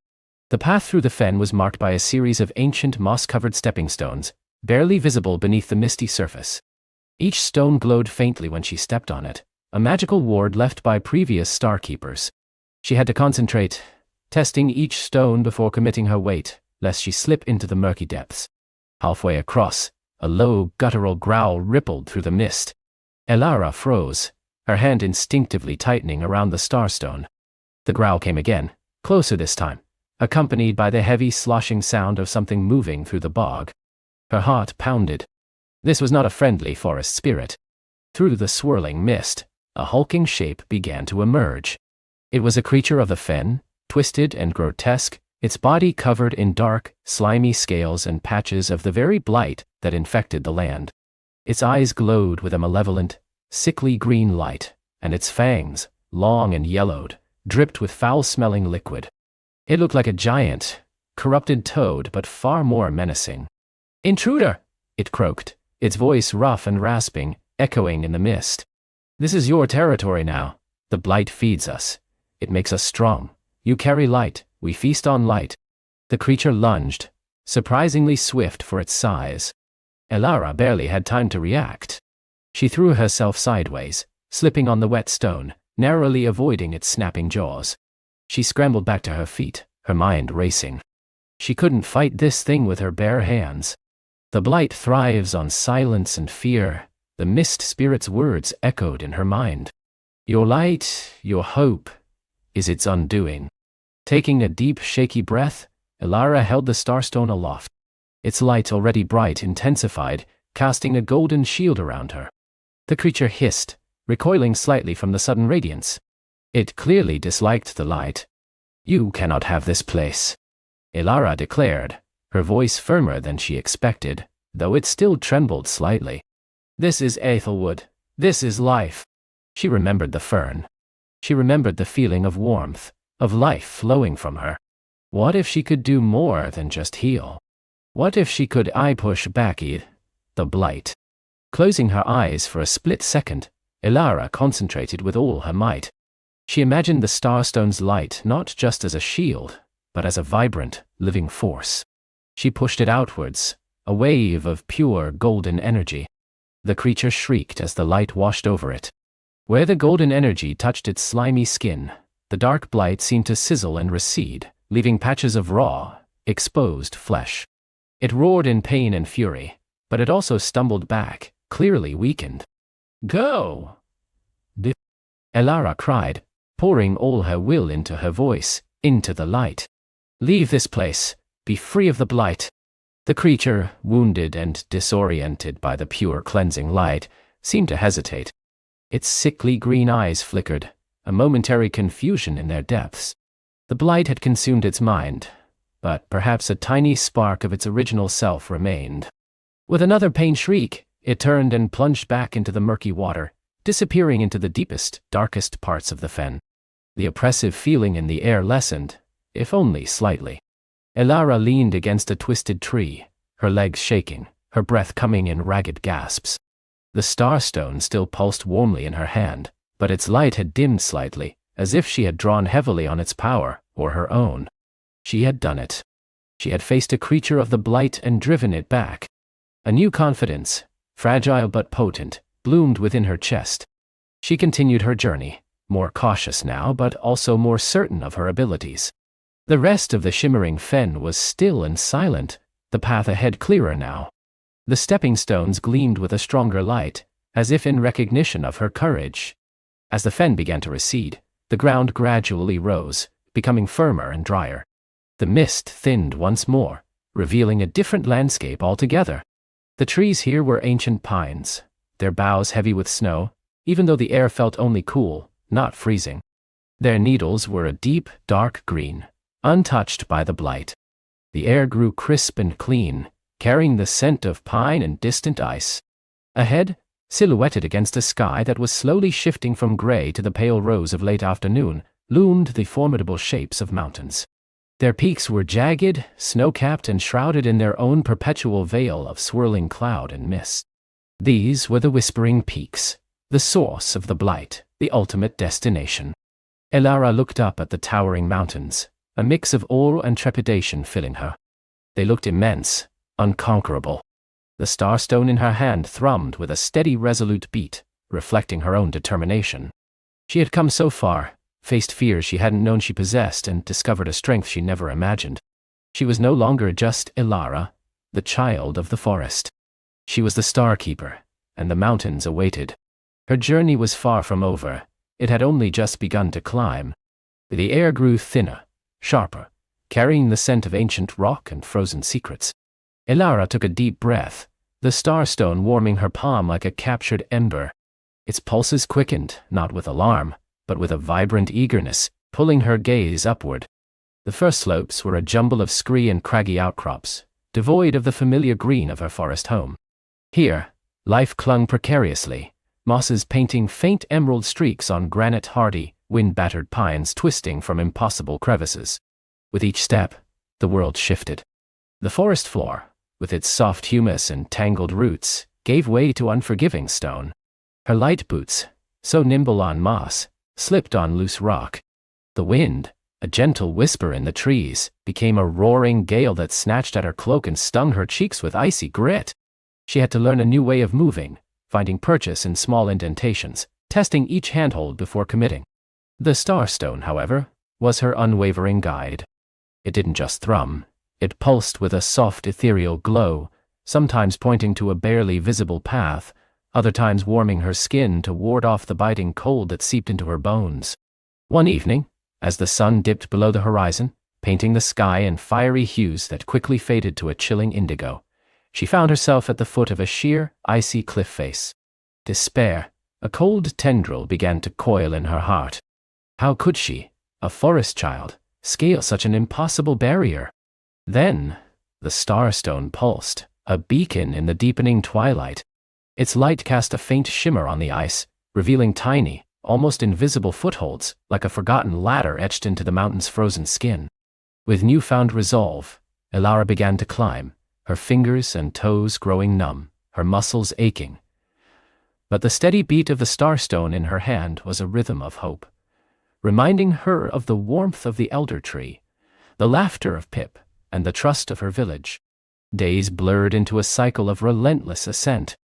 The path through the fen was marked by a series of ancient moss-covered stepping stones, barely visible beneath the misty surface. Each stone glowed faintly when she stepped on it, a magical ward left by previous star-keepers. She had to concentrate, testing each stone before committing her weight, lest she slip into the murky depths. Halfway across, a low, guttural growl rippled through the mist. Elara froze, her hand instinctively tightening around the starstone. The growl came again, closer this time, accompanied by the heavy sloshing sound of something moving through the bog. Her heart pounded. This was not a friendly forest spirit. Through the swirling mist, a hulking shape began to emerge. It was a creature of the fen, twisted and grotesque, its body covered in dark, slimy scales and patches of the very blight that infected the land. Its eyes glowed with a malevolent, sickly green light, and its fangs, long and yellowed, dripped with foul-smelling liquid. It looked like a giant, corrupted toad, but far more menacing. "Intruder!" it croaked, its voice rough and rasping, echoing in the mist. "This is your territory now. The blight feeds us. It makes us strong. You carry light, we feast on light." The creature lunged, surprisingly swift for its size. Elara barely had time to react. She threw herself sideways, slipping on the wet stone, narrowly avoiding its snapping jaws. She scrambled back to her feet, her mind racing. She couldn't fight this thing with her bare hands. The blight thrives on silence and fear. The mist spirit's words echoed in her mind. Your light, your hope, is its undoing. Taking a deep, shaky breath, Elara held the starstone aloft. Its light, already bright, intensified, casting a golden shield around her. The creature hissed, recoiling slightly from the sudden radiance. It clearly disliked the light. "You cannot have this place," Elara declared, her voice firmer than she expected, though it still trembled slightly. "This is Aethelwood. This is life." She remembered the fern. She remembered the feeling of warmth, of life flowing from her. What if she could do more than just heal? What if she could push back the blight? Closing her eyes for a split second, Elara concentrated with all her might. She imagined the starstone's light not just as a shield, but as a vibrant, living force. She pushed it outwards, a wave of pure golden energy. The creature shrieked as the light washed over it. Where the golden energy touched its slimy skin, the dark blight seemed to sizzle and recede, leaving patches of raw, exposed flesh. It roared in pain and fury, but it also stumbled back, clearly weakened. "Go!" Elara cried, pouring all her will into her voice, into the light. "Leave this place. Be free of the blight." The creature, wounded and disoriented by the pure cleansing light, seemed to hesitate. Its sickly green eyes flickered, a momentary confusion in their depths. The blight had consumed its mind, but perhaps a tiny spark of its original self remained. With another pain shriek, it turned and plunged back into the murky water, disappearing into the deepest, darkest parts of the fen. The oppressive feeling in the air lessened, if only slightly. Elara leaned against a twisted tree, her legs shaking, her breath coming in ragged gasps. The starstone still pulsed warmly in her hand, but its light had dimmed slightly, as if she had drawn heavily on its power, or her own. She had done it. She had faced a creature of the blight and driven it back. A new confidence, fragile but potent, bloomed within her chest. She continued her journey, more cautious now but also more certain of her abilities. The rest of the shimmering fen was still and silent, the path ahead clearer now. The stepping stones gleamed with a stronger light, as if in recognition of her courage. As the fen began to recede, the ground gradually rose, becoming firmer and drier. The mist thinned once more, revealing a different landscape altogether. The trees here were ancient pines, their boughs heavy with snow, even though the air felt only cool, not freezing. Their needles were a deep, dark green, untouched by the blight. The air grew crisp and clean, carrying the scent of pine and distant ice. Ahead, Silhouetted against a sky that was slowly shifting from gray to the pale rose of late afternoon, loomed the formidable shapes of mountains. Their peaks were jagged, snow-capped, and shrouded in their own perpetual veil of swirling cloud and mist. These were the Whispering Peaks, the source of the Blight, the ultimate destination. Elara looked up at the towering mountains, a mix of awe and trepidation filling her. They looked immense, unconquerable. The starstone in her hand thrummed with a steady, resolute beat, reflecting her own determination. She had come so far, faced fears she hadn't known she possessed, and discovered a strength she never imagined. She was no longer just Elara, the child of the forest. She was the Star Keeper, and the mountains awaited. Her journey was far from over. It had only just begun to climb. The air grew thinner, sharper, carrying the scent of ancient rock and frozen secrets. Elara took a deep breath, the starstone warming her palm like a captured ember. Its pulses quickened, not with alarm, but with a vibrant eagerness, pulling her gaze upward. The first slopes were a jumble of scree and craggy outcrops, devoid of the familiar green of her forest home. Here, life clung precariously, mosses painting faint emerald streaks on granite, hardy, wind-battered pines twisting from impossible crevices. With each step, the world shifted. The forest floor, with its soft humus and tangled roots, gave way to unforgiving stone. Her light boots, so nimble on moss, slipped on loose rock. The wind, a gentle whisper in the trees, became a roaring gale that snatched at her cloak and stung her cheeks with icy grit. She had to learn a new way of moving, finding purchase in small indentations, testing each handhold before committing. The starstone, however, was her unwavering guide. It didn't just thrum. It pulsed with a soft ethereal glow, sometimes pointing to a barely visible path, other times warming her skin to ward off the biting cold that seeped into her bones. One evening, as the sun dipped below the horizon, painting the sky in fiery hues that quickly faded to a chilling indigo, she found herself at the foot of a sheer, icy cliff face. Despair, a cold tendril, began to coil in her heart. How could she, a forest child, scale such an impossible barrier? Then, the starstone pulsed, a beacon in the deepening twilight. Its light cast a faint shimmer on the ice, revealing tiny, almost invisible footholds, like a forgotten ladder etched into the mountain's frozen skin. With newfound resolve, Elara began to climb, her fingers and toes growing numb, her muscles aching. But the steady beat of the starstone in her hand was a rhythm of hope, reminding her of the warmth of the elder tree, the laughter of Pip, and the trust of her village. Days blurred into a cycle of relentless ascent.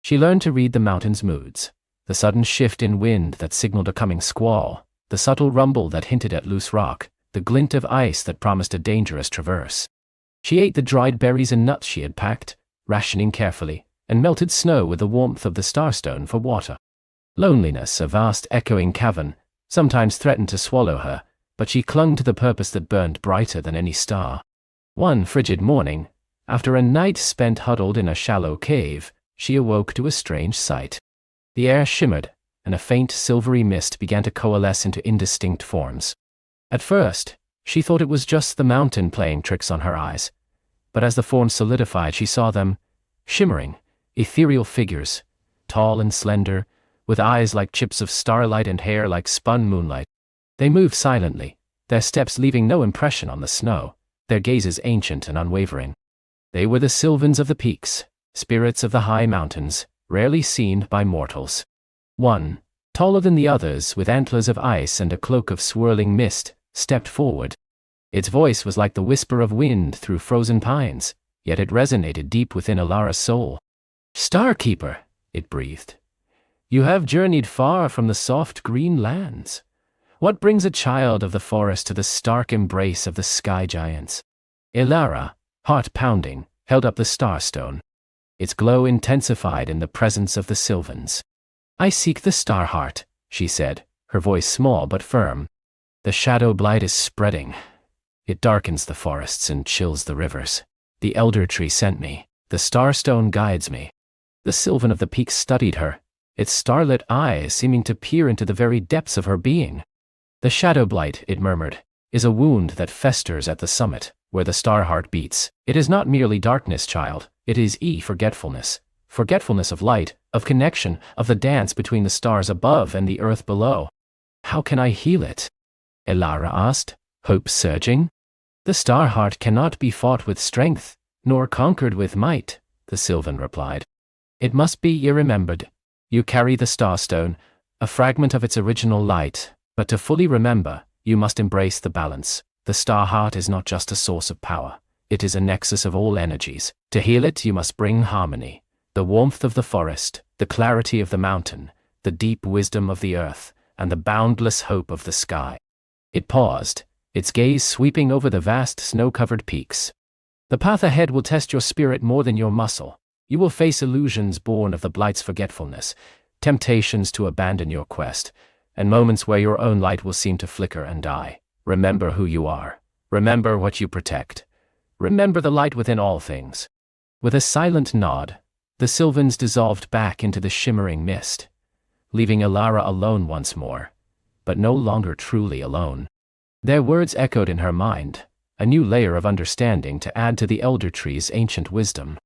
She learned to read the mountain's moods, the sudden shift in wind that signaled a coming squall, the subtle rumble that hinted at loose rock, the glint of ice that promised a dangerous traverse. She ate the dried berries and nuts she had packed, rationing carefully, and melted snow with the warmth of the starstone for water. Loneliness, a vast echoing cavern, sometimes threatened to swallow her, but she clung to the purpose that burned brighter than any star. One frigid morning, after a night spent huddled in a shallow cave, she awoke to a strange sight. The air shimmered, and a faint silvery mist began to coalesce into indistinct forms. At first, she thought it was just the mountain playing tricks on her eyes, but as the forms solidified she saw them, shimmering, ethereal figures, tall and slender, with eyes like chips of starlight and hair like spun moonlight. They moved silently, their steps leaving no impression on the snow, their gazes ancient and unwavering. They were the Sylvans of the peaks, spirits of the high mountains, rarely seen by mortals. One, taller than the others, with antlers of ice and a cloak of swirling mist, stepped forward. Its voice was like the whisper of wind through frozen pines, yet it resonated deep within Elara's soul. "Starkeeper," it breathed, "you have journeyed far from the soft green lands. What brings a child of the forest to the stark embrace of the sky giants?" Elara, heart pounding, held up the starstone. Its glow intensified in the presence of the Sylvans. "I seek the star heart," she said, her voice small but firm. "The shadow blight is spreading. It darkens the forests and chills the rivers. The elder tree sent me. The starstone guides me." The Sylvan of the peaks studied her, its starlit eyes seeming to peer into the very depths of her being. "The shadow blight," it murmured, "is a wound that festers at the summit, where the star heart beats. It is not merely darkness, child, it is forgetfulness, forgetfulness of light, of connection, of the dance between the stars above and the earth below. How can I heal it? Elara asked, hope surging. The star heart cannot be fought with strength, nor conquered with might, the Sylvan replied. It must be irremembered. You carry the starstone, a fragment of its original light, but to fully remember, you must embrace the balance. The star heart is not just a source of power. It is a nexus of all energies. To heal it, you must bring harmony. The warmth of the forest, the clarity of the mountain, the deep wisdom of the earth, and the boundless hope of the sky. It paused, its gaze sweeping over the vast snow-covered peaks. The path ahead will test your spirit more than your muscle. You will face illusions born of the blight's forgetfulness, temptations to abandon your quest, and moments where your own light will seem to flicker and die. Remember who you are. Remember what you protect. Remember the light within all things. With a silent nod, the Sylvans dissolved back into the shimmering mist, leaving Elara alone once more, but no longer truly alone. Their words echoed in her mind, a new layer of understanding to add to the elder tree's ancient wisdom.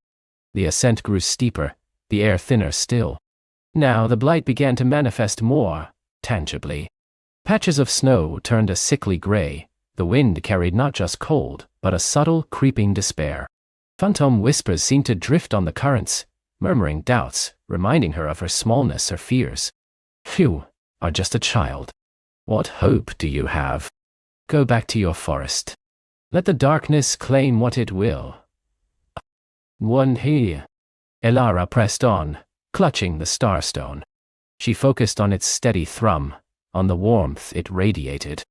The ascent grew steeper, the air thinner still. Now the blight began to manifest more tangibly. Patches of snow turned a sickly gray. The wind carried not just cold, but a subtle, creeping despair. Phantom whispers seemed to drift on the currents, murmuring doubts, reminding her of her smallness or fears. You are just a child. What hope do you have? Go back to your forest. Let the darkness claim what it will. One here. Elara pressed on, clutching the starstone. She focused on its steady thrum, on the warmth it radiated.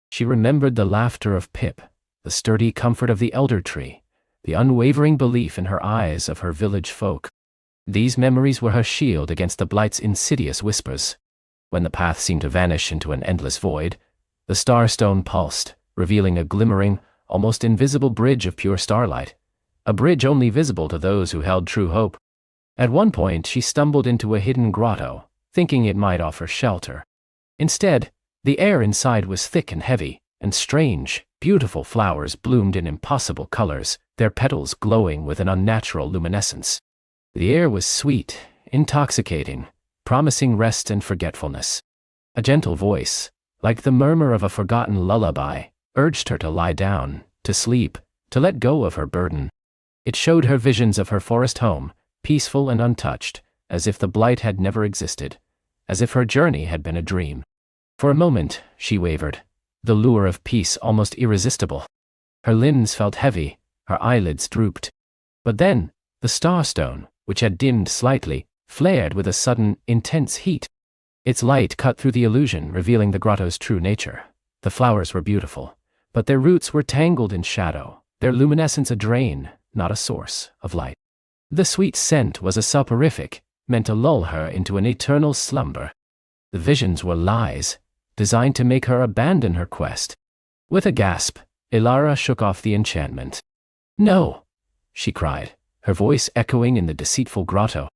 She remembered the laughter of Pip, the sturdy comfort of the elder tree, the unwavering belief in her eyes of her village folk. These memories were her shield against the blight's insidious whispers. When the path seemed to vanish into an endless void, the starstone pulsed, revealing a glimmering, almost invisible bridge of pure starlight, a bridge only visible to those who held true hope. At one point she stumbled into a hidden grotto, thinking it might offer shelter. Instead, the air inside was thick and heavy, and strange, beautiful flowers bloomed in impossible colors, their petals glowing with an unnatural luminescence. The air was sweet, intoxicating, promising rest and forgetfulness. A gentle voice, like the murmur of a forgotten lullaby, urged her to lie down, to sleep, to let go of her burden. It showed her visions of her forest home, peaceful and untouched, as if the blight had never existed, as if her journey had been a dream. For a moment, she wavered, the lure of peace almost irresistible. Her limbs felt heavy, her eyelids drooped. But then, the starstone, which had dimmed slightly, flared with a sudden, intense heat. Its light cut through the illusion, revealing the grotto's true nature. The flowers were beautiful, but their roots were tangled in shadow, their luminescence a drain, not a source of light. The sweet scent was a soporific, meant to lull her into an eternal slumber. The visions were lies, designed to make her abandon her quest. With a gasp, Elara shook off the enchantment. No, she cried, her voice echoing in the deceitful grotto.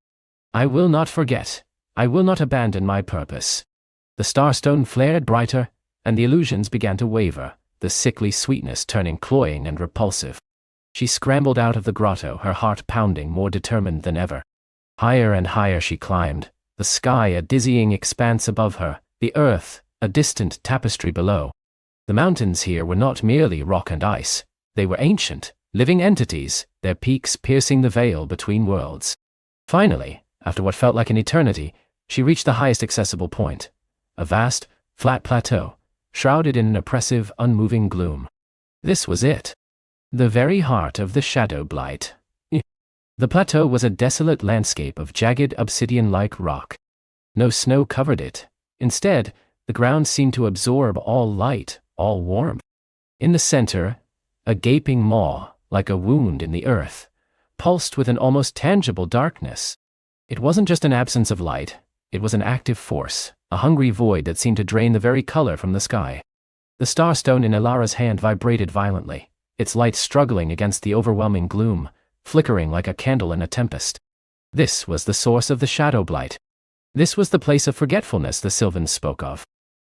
I will not forget. I will not abandon my purpose. The starstone flared brighter, and the illusions began to waver, the sickly sweetness turning cloying and repulsive. She scrambled out of the grotto, her heart pounding, more determined than ever. Higher and higher she climbed, the sky a dizzying expanse above her, the earth a distant tapestry below. The mountains here were not merely rock and ice, they were ancient, living entities, their peaks piercing the veil between worlds. Finally, after what felt like an eternity, she reached the highest accessible point, a vast, flat plateau, shrouded in an oppressive, unmoving gloom. This was it. The very heart of the shadow blight. The plateau was a desolate landscape of jagged obsidian-like rock. No snow covered it. Instead, the ground seemed to absorb all light, all warmth. In the center, a gaping maw, like a wound in the earth, pulsed with an almost tangible darkness. It wasn't just an absence of light, it was an active force, a hungry void that seemed to drain the very color from the sky. The starstone in Elara's hand vibrated violently, its light struggling against the overwhelming gloom, flickering like a candle in a tempest. This was the source of the shadow blight. This was the place of forgetfulness the Sylvans spoke of.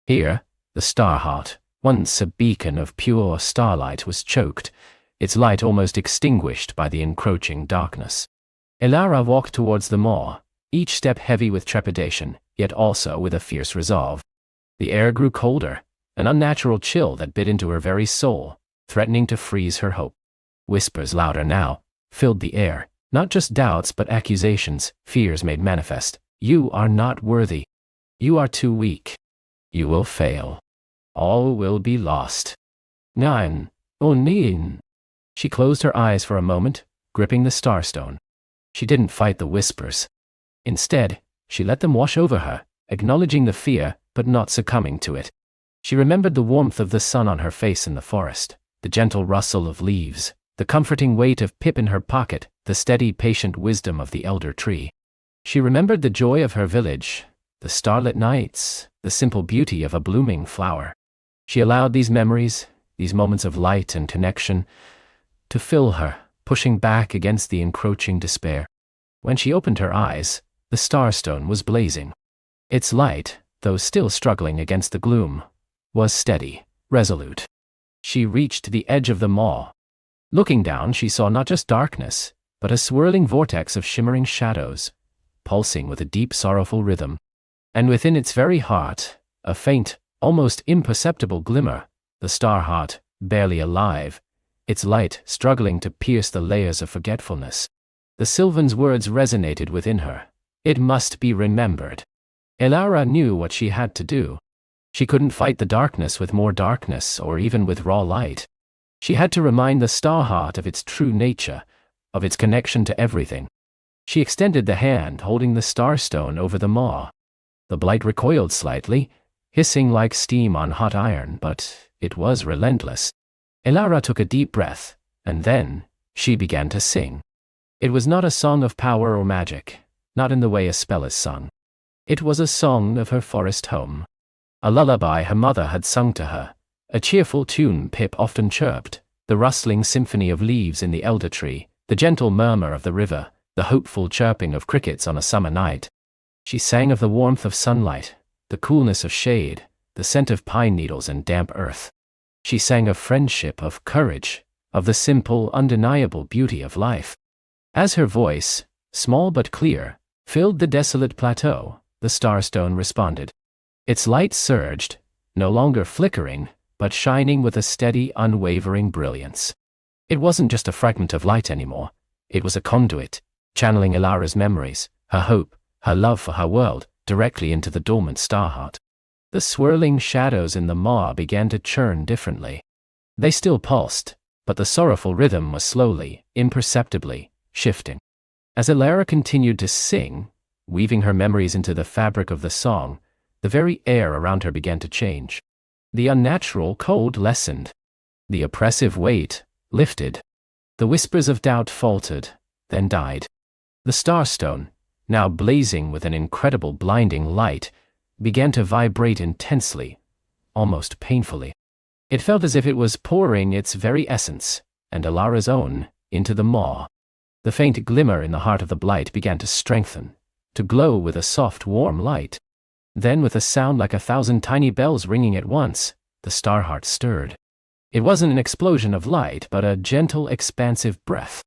Here, the star heart, once a beacon of pure starlight, was choked, its light almost extinguished by the encroaching darkness. Elara walked towards the maw, each step heavy with trepidation, yet also with a fierce resolve. The air grew colder, an unnatural chill that bit into her very soul, threatening to freeze her hope. Whispers louder now filled the air, not just doubts but accusations, fears made manifest. You are not worthy. You are too weak. You will fail. All will be lost. Nine. Oh, Nine. She closed her eyes for a moment, gripping the starstone. She didn't fight the whispers. Instead, she let them wash over her, acknowledging the fear, but not succumbing to it. She remembered the warmth of the sun on her face in the forest, the gentle rustle of leaves, the comforting weight of Pip in her pocket, the steady, patient wisdom of the elder tree. She remembered the joy of her village, the starlit nights, the simple beauty of a blooming flower. She allowed these memories, these moments of light and connection, to fill her, pushing back against the encroaching despair. When she opened her eyes, the starstone was blazing. Its light, though still struggling against the gloom, was steady, resolute. She reached the edge of the maw. Looking down, she saw not just darkness, but a swirling vortex of shimmering shadows, pulsing with a deep, sorrowful rhythm. And within its very heart, a faint, almost imperceptible glimmer, the star heart, barely alive, its light struggling to pierce the layers of forgetfulness. The Sylvan's words resonated within her. It must be remembered. Elara knew what she had to do. She couldn't fight the darkness with more darkness or even with raw light. She had to remind the star heart of its true nature, of its connection to everything. She extended the hand holding the starstone over the maw. The blight recoiled slightly, hissing like steam on hot iron, but it was relentless. Elara took a deep breath, and then she began to sing. It was not a song of power or magic, not in the way a spell is sung. It was a song of her forest home. A lullaby her mother had sung to her, a cheerful tune Pip often chirped, the rustling symphony of leaves in the elder tree, the gentle murmur of the river, the hopeful chirping of crickets on a summer night. She sang of the warmth of sunlight, the coolness of shade, the scent of pine needles and damp earth. She sang of friendship, of courage, of the simple, undeniable beauty of life. As her voice, small but clear, filled the desolate plateau, the starstone responded. Its light surged, no longer flickering, but shining with a steady, unwavering brilliance. It wasn't just a fragment of light anymore. It was a conduit, channeling Elara's memories, her hope, her love for her world, directly into the dormant star heart. The swirling shadows in the maw began to churn differently. They still pulsed, but the sorrowful rhythm was slowly, imperceptibly, shifting. As Elara continued to sing, weaving her memories into the fabric of the song, the very air around her began to change. The unnatural cold lessened. The oppressive weight lifted. The whispers of doubt faltered, then died. The starstone, now blazing with an incredible blinding light, began to vibrate intensely, almost painfully. It felt as if it was pouring its very essence, and Elara's own, into the maw. The faint glimmer in the heart of the blight began to strengthen, to glow with a soft, warm light. Then, with a sound like 1,000 tiny bells ringing at once, the star heart stirred. It wasn't an explosion of light, but a gentle, expansive breath.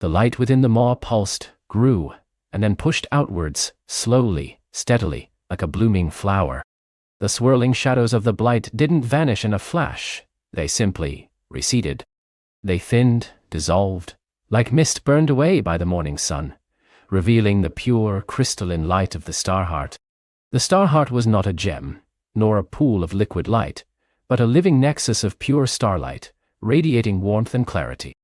The light within the maw pulsed, grew, and then pushed outwards, slowly, steadily, like a blooming flower. The swirling shadows of the blight didn't vanish in a flash. They simply receded. They thinned, dissolved, like mist burned away by the morning sun, revealing the pure, crystalline light of the star heart. The star heart was not a gem, nor a pool of liquid light, but a living nexus of pure starlight, radiating warmth and clarity.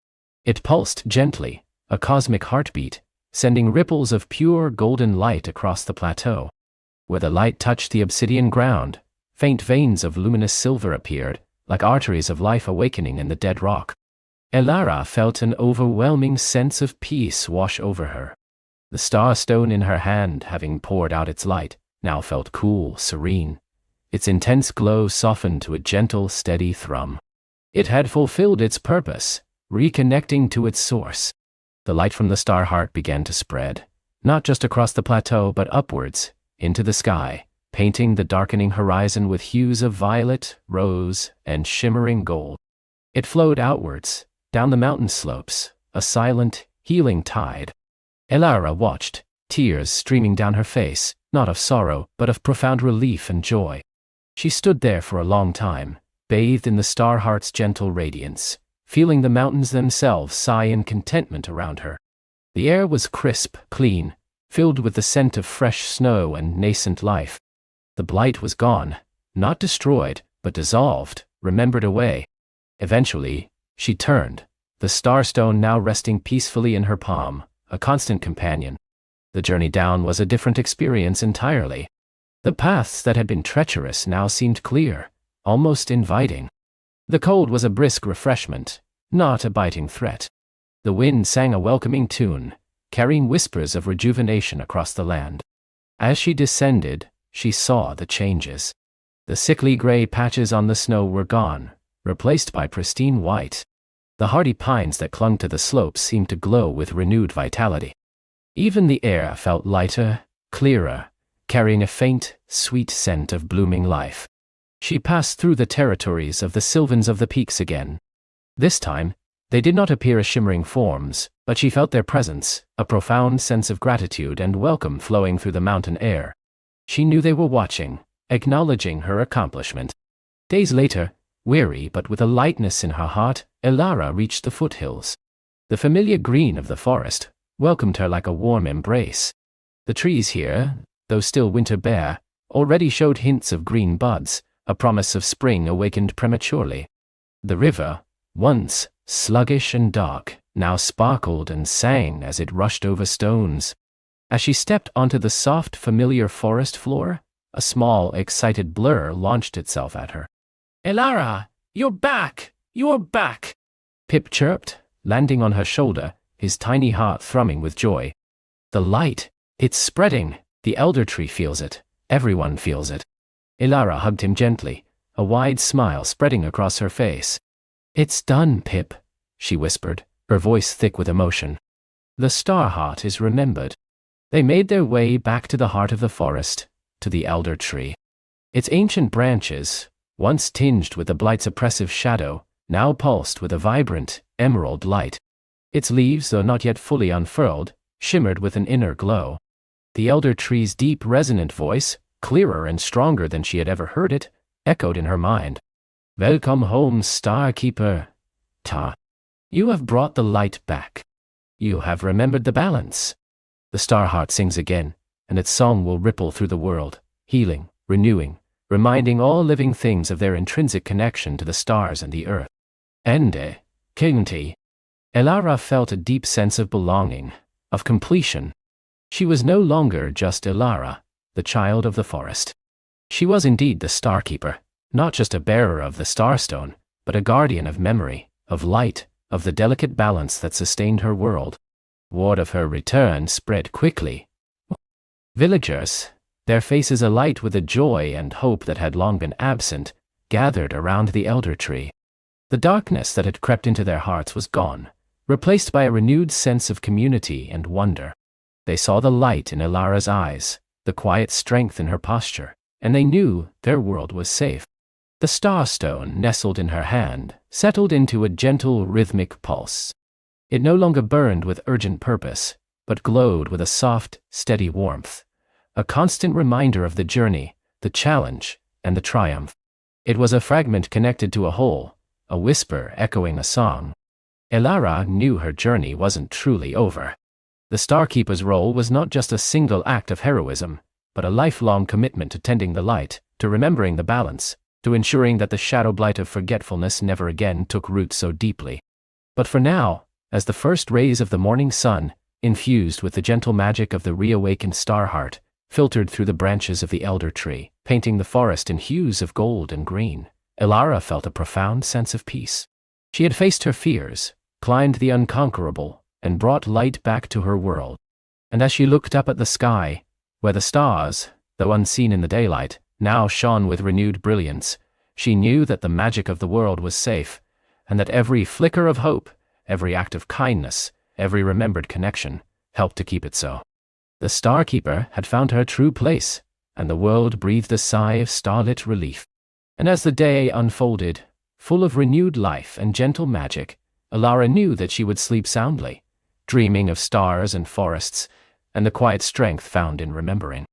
It pulsed gently, a cosmic heartbeat, sending ripples of pure golden light across the plateau. Where the light touched the obsidian ground, faint veins of luminous silver appeared, like arteries of life awakening in the dead rock. Elara felt an overwhelming sense of peace wash over her. The starstone in her hand, having poured out its light, now felt cool, serene. Its intense glow softened to a gentle, steady thrum. It had fulfilled its purpose, reconnecting to its source. The light from the star heart began to spread, not just across the plateau but upwards, into the sky, painting the darkening horizon with hues of violet, rose, and shimmering gold. It flowed outwards, down the mountain slopes, a silent, healing tide. Elara watched, tears streaming down her face, not of sorrow, but of profound relief and joy. She stood there for a long time, bathed in the star heart's gentle radiance, feeling the mountains themselves sigh in contentment around her. The air was crisp, clean, filled with the scent of fresh snow and nascent life. The blight was gone, not destroyed, but dissolved, remembered away. Eventually, she turned, the starstone now resting peacefully in her palm, a constant companion. The journey down was a different experience entirely. The paths that had been treacherous now seemed clear, almost inviting. The cold was a brisk refreshment, not a biting threat. The wind sang a welcoming tune, carrying whispers of rejuvenation across the land. As she descended, she saw the changes. The sickly gray patches on the snow were gone, replaced by pristine white. The hardy pines that clung to the slopes seemed to glow with renewed vitality. Even the air felt lighter, clearer, carrying a faint, sweet scent of blooming life. She passed through the territories of the Sylvans of the Peaks again. This time, they did not appear as shimmering forms, but she felt their presence, a profound sense of gratitude and welcome flowing through the mountain air. She knew they were watching, acknowledging her accomplishment. Days later, weary but with a lightness in her heart, Elara reached the foothills. The familiar green of the forest welcomed her like a warm embrace. The trees here, though still winter bare, already showed hints of green buds, a promise of spring awakened prematurely. The river, once sluggish and dark, now sparkled and sang as it rushed over stones. As she stepped onto the soft, familiar forest floor, a small, excited blur launched itself at her. "Elara, you're back! You're back!" Pip chirped, landing on her shoulder, his tiny heart thrumming with joy. "The light, it's spreading. The elder tree feels it. Everyone feels it." Elara hugged him gently, a wide smile spreading across her face. "It's done, Pip," she whispered, her voice thick with emotion. "The star heart is remembered." They made their way back to the heart of the forest, to the elder tree. Its ancient branches, once tinged with the blight's oppressive shadow, now pulsed with a vibrant, emerald light. Its leaves, though not yet fully unfurled, shimmered with an inner glow. The elder tree's deep, resonant voice, clearer and stronger than she had ever heard it, echoed in her mind. "Welcome home, Star Keeper. Ta. You have brought the light back. You have remembered the balance." The star heart sings again, and its song will ripple through the world, healing, renewing, reminding all living things of their intrinsic connection to the stars and the earth. Ende, Kinti. Elara felt a deep sense of belonging, of completion. She was no longer just Elara, the child of the forest. She was indeed the Star Keeper, not just a bearer of the Starstone, but a guardian of memory, of light, of the delicate balance that sustained her world. Word of her return spread quickly. Villagers, their faces alight with a joy and hope that had long been absent, gathered around the elder tree. The darkness that had crept into their hearts was gone, replaced by a renewed sense of community and wonder. They saw the light in Elara's eyes, the quiet strength in her posture, and they knew their world was safe. The starstone nestled in her hand, settled into a gentle rhythmic pulse. It no longer burned with urgent purpose, but glowed with a soft, steady warmth, a constant reminder of the journey, the challenge, and the triumph. It was a fragment connected to a whole, a whisper echoing a song. Elara knew her journey wasn't truly over. The Starkeeper's role was not just a single act of heroism, but a lifelong commitment to tending the light, to remembering the balance, to ensuring that the shadow blight of forgetfulness never again took root so deeply. But for now, as the first rays of the morning sun, infused with the gentle magic of the reawakened Starheart, filtered through the branches of the elder tree, painting the forest in hues of gold and green, Elara felt a profound sense of peace. She had faced her fears, climbed the unconquerable, and brought light back to her world. And as she looked up at the sky, where the stars, though unseen in the daylight, now shone with renewed brilliance, she knew that the magic of the world was safe, and that every flicker of hope, every act of kindness, every remembered connection, helped to keep it so. The Starkeeper had found her true place, and the world breathed a sigh of starlit relief. And as the day unfolded, full of renewed life and gentle magic, Elara knew that she would sleep soundly, dreaming of stars and forests, and the quiet strength found in remembering.